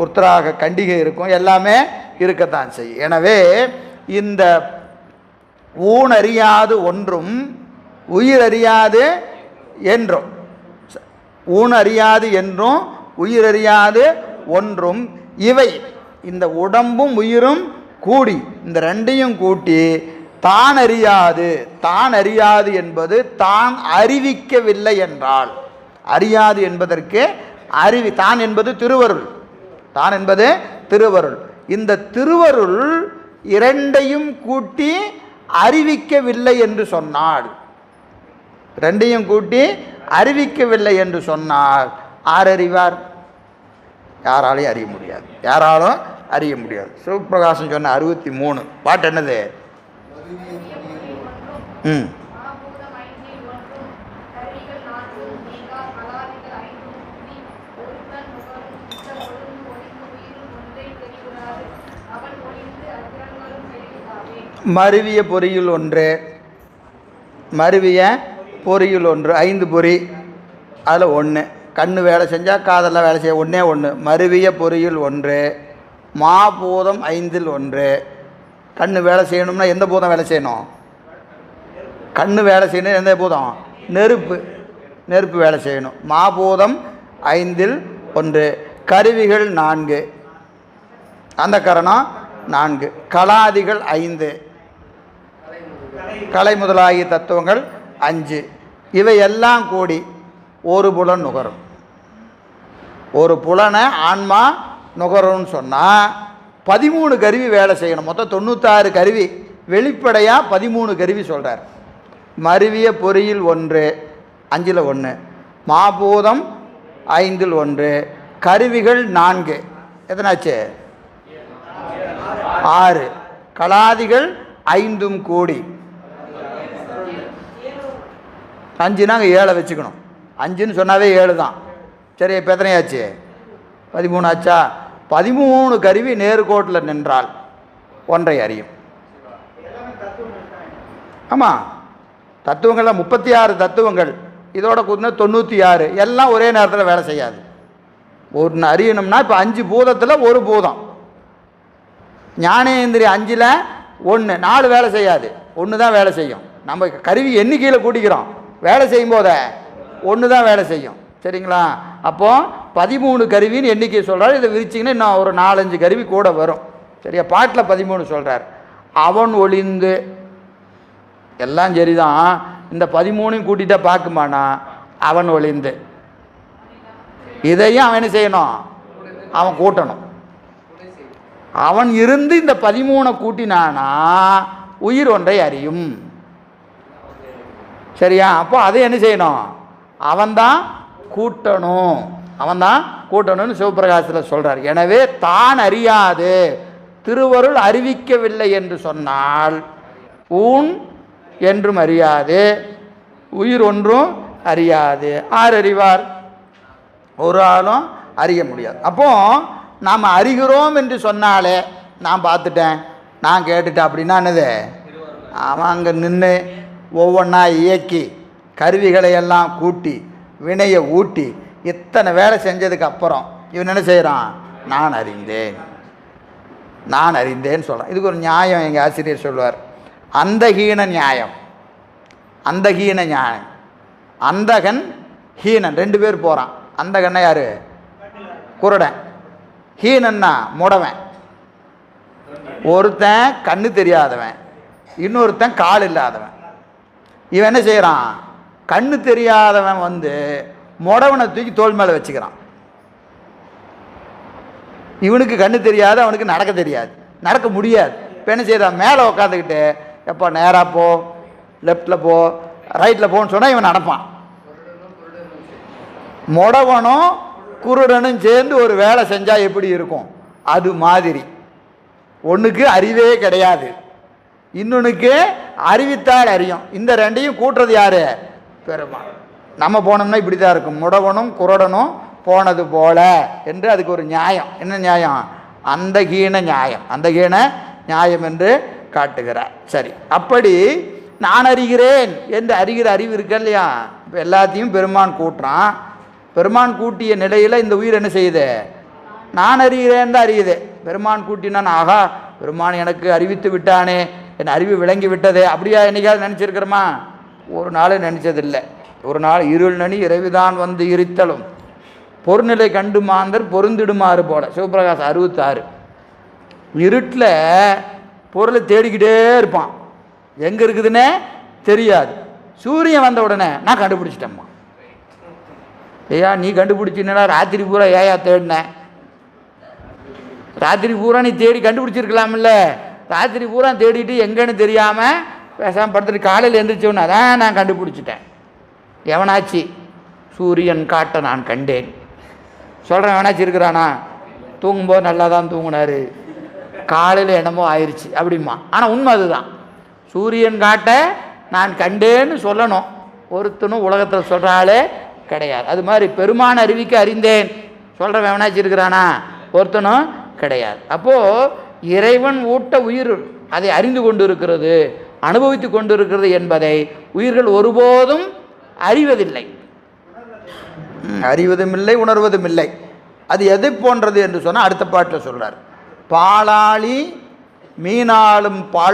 உத்தராக கண்டிகை இருக்கும், எல்லாமே இருக்கத்தான் செய்யும். எனவே இந்த ஊனறியாது ஒன்றும் உயிரறியாது என்றும், ஊனறியாது என்றும் உயிரறியாது ஒன்றும் இவை, இந்த உடம்பும் உயிரும் கூடி, இந்த ரெண்டையும் கூட்டி தான் அறியாது. தான் அறியாது என்பது தான் அறிவிக்கவில்லை என்றால், அறியாது என்பதற்கு தான் என்பது திருவருள். தான் என்பது திருவருள். இந்த திருவருள் இரண்டையும் கூட்டி அறிவிக்கவில்லை என்று சொன்னாள். ரெண்டையும் கூட்டி அறிவிக்கவில்லை என்று சொன்னால் யார் அறிவார்? யாராலையும் அறிய முடியாது. யாராலும் அறிய முடியாது. சிவபிரகாசம் சொன்ன 63 பாட்டு என்னது? மருவிய பொறியில் ஒன்று, மருவிய பொறியில் ஒன்று, 5 பொறி, அதில் ஒன்று. கண்ணு வேலை செஞ்சால் காதெல்லாம் வேலை செய்ய ஒன்றே ஒன்று. மருவிய பொறியில் ஒன்று, மாபூதம் 5ல் ஒன்று. கண்ணு வேலை செய்யணும்னா எந்த பூதம் வேலை செய்யணும்? கண்ணு வேலை செய்யணும். எந்த பூதம்? நெருப்பு. நெருப்பு வேலை செய்யணும். மாபூதம் 5ல் ஒன்று. கருவிகள் 4, அந்த கரணம் 4. கலாதிகள் 5, கலை முதலாகிய தத்துவங்கள் 5. இவையெல்லாம் கூடி ஒரு புலன் நுகரும். ஒரு புலனை ஆன்மா நுகரும்னு சொன்னால் 13 கருவி வேலை செய்யணும். மொத்தம் 96 கருவி. வெளிப்படையாக 13 கருவி சொல்கிறார். மருவிய பொறியில் ஒன்று, 5ல் ஒன்று. மாபூதம் 5ல் ஒன்று. கருவிகள் 4, எத்தனாச்சு? 6. கலாதிகள் 5ம் கூடி 5னா 7 வச்சுக்கணும். 5ன்னு சொன்னாவே 7 தான். சரி, இப்போ எத்தனையாச்சு? 13 ஆச்சா? 13 கருவி நேர்கோட்டில் நின்றால் ஒன்றை அறியும். ஆமாம், தத்துவங்கள்லாம் 36 தத்துவங்கள். இதோட கூட்டினா 96. எல்லாம் ஒரே நேரத்தில் வேலை செய்யாது. ஒன்று அறியணும்னா இப்போ 5 பூதத்தில் ஒரு பூதம். ஞானேந்திரிய 5ல் 1, 4 வேலை செய்யாது, 1 தான் வேலை செய்யும். நம்ம கருவி எண்ணிக்கையில் கூட்டிக்கிறோம், வேலை செய்யும் போத 1 தான் வேலை செய்யும். சரிங்களா? அப்போது 13 கருவின்னு எண்ணிக்கை சொல்கிறார். இதை விரிச்சிங்கன்னா இன்னும் ஒரு 4-5 கருவி கூட வரும். சரியா? பாட்டில் 13 சொல்கிறார். அவன் ஒளிந்து, எல்லாம் சரிதான், இந்த 13ஐயும் கூட்டிகிட்டா பார்க்குமானா அவன் ஒளிந்து. இதையும் அவன் என்ன செய்யணும்? அவன் கூட்டணும். அவன் இருந்து இந்த 13 கூட்டினானா உயிர் ஒன்றை அறியும். சரியா? அப்போ அதை என்ன செய்யணும்? அவன்தான் கூட்டணும். அவன்தான் கூட்டணும்னு சிவபிரகாசத்தில் சொல்கிறார். எனவே தான் அறியாது, திருவருள் அறிவிக்கவில்லை என்று சொன்னால் ஊன் என்றும் அறியாது, உயிர் ஒன்றும் அறியாது. ஆர் அறிவார்? ஒரு ஆளும் அறிய முடியாது. அப்போ நாம் அறிகிறோம் என்று சொன்னாலே நான் பார்த்துட்டேன், நான் கேட்டுட்டேன் அப்படின்னா என்னது? அவன் அங்கே நின்று ஒவ்வொன்றா இயக்கி கருவிகளை எல்லாம் கூட்டி வினையை ஊட்டி இத்தனை வேலை செஞ்சதுக்கு அப்புறம் இவன் என்ன செய்கிறான்? நான் அறிந்தேன், நான் அறிந்தேன்னு சொல்கிறான். இதுக்கு ஒரு நியாயம் எங்கள் ஆசிரியர் சொல்வார். அந்தஹீன நியாயம், அந்தஹீன நியாயம். அந்தகன் ஹீனன் ரெண்டு பேர் போகிறான். அந்தகன்னா யார்? குருடன். ஹீனன்னா முடவன். ஒருத்தன் கண்ணு தெரியாதவன், இன்னொருத்தன் கால் இல்லாதவன். இவன் என்ன செய்கிறான்? கண்ணு தெரியாதவன் வந்து முடவனை தூக்கி தோள் மேலே வச்சுக்கிறான். இவனுக்கு கண்ணு தெரியாது, அவனுக்கு நடக்க தெரியாது, நடக்க முடியாது. இப்போ என்ன செய்கிறான்? மேலே உட்காந்துக்கிட்டு எப்போ நேராக போ, லெஃப்டில் போ, ரைட்டில் போன்னு சொன்னால் இவன் நடப்பான். முடவனும் குருடனும் சேர்ந்து ஒரு வேலை செஞ்சால் எப்படி இருக்கும்? அது மாதிரி ஒன்றுக்கு அறிவே கிடையாது, இன்னொன்றுக்கு அறிவித்தால் அறியும். இந்த ரெண்டையும் கூட்டுறது யார்? பெருமாள். நம்ம போனோம்னா இப்படி தான் இருக்கும். முடவனும் குருடனும் போனது போல என்று அதுக்கு ஒரு நியாயம். என்ன நியாயம்? அந்தஹீன நியாயம், அந்தஹீன நியாயம் என்று காட்டுகிறார். சரி, அப்படி நான் அறிகிறேன் என்று அறிகிற அறிவு இருக்கு இல்லையா? இப்போ எல்லாத்தையும் பெருமான் கூட்டுறான். பெருமான் கூட்டிய நிலையில் இந்த உயிர் என்ன செய்யுது? நான் அறிகிறேன் தான் அறியுது. பெருமான் கூட்டினான், ஆகா பெருமான் எனக்கு அறிவித்து விட்டானே, என் அறிவு விளங்கி விட்டதே, அப்படியா என்னைக்காவது நினச்சிருக்கிறோமா? ஒரு நாள் நினச்சதில்லை. ஒரு நாள் இருள் நனி இறைவிதான் வந்து இருத்தலும் பொருநிலை கண்டு மாந்தர் பொருந்திடுமாறு போல. சிவபிரகாசம் 66. இருட்டில் பொருளை தேடிக்கிட்டே இருப்பான், எங்கே இருக்குதுன்னே தெரியாது. சூரியன் வந்த உடனே நான் கண்டுபிடிச்சிட்டேம்மா. ஐயா நீ கண்டுபிடிச்சின்னா ராத்திரி பூரா ஏயா தேடினேன்? ராத்திரி பூரா நீ தேடி கண்டுபிடிச்சிருக்கலாம்ல. ராத்திரி பூரா தேடிட்டு எங்கன்னு தெரியாமல் பேசாமல் படுத்துட்டு காலையில் எழுந்திரிச்சோன்னு அதான் நான் கண்டுபிடிச்சிட்டேன். எவனாச்சு? சூரியன் காட்ட நான் கண்டேன். சொல்கிறேன், எவனாச்சு இருக்கிறானா? தூங்கும்போது நல்லா தான் தூங்கினார், காலையில் என்னமோ ஆயிடுச்சு அப்படிமா. ஆனால் உண்மை அதுதான். சூரியன் காட்ட நான் கண்டேன்னு சொல்லணும். ஒருத்தனும் உலகத்தில் சொல்கிறாலே கிடையாது. அது மாதிரி பெருமான அறிவிக்க அறிந்தேன் சொல்கிறவன் எவனாச்சு இருக்கிறானா? ஒருத்தனும் கிடையாது. அப்போது இறைவன் ஊட்ட உயிர் அதை அறிந்து கொண்டு இருக்கிறது, அனுபவித்து கொண்டு இருக்கிறது என்பதை உயிர்கள் ஒருபோதும் அறிவதில்லை, அறிவதும் இல்லை, உணர்வதும் இல்லை. அது எதை போன்றது என்று சொன்னால் அடுத்த பாட்டில் சொல்கிறார். பாலாளி மீனாளும் பால்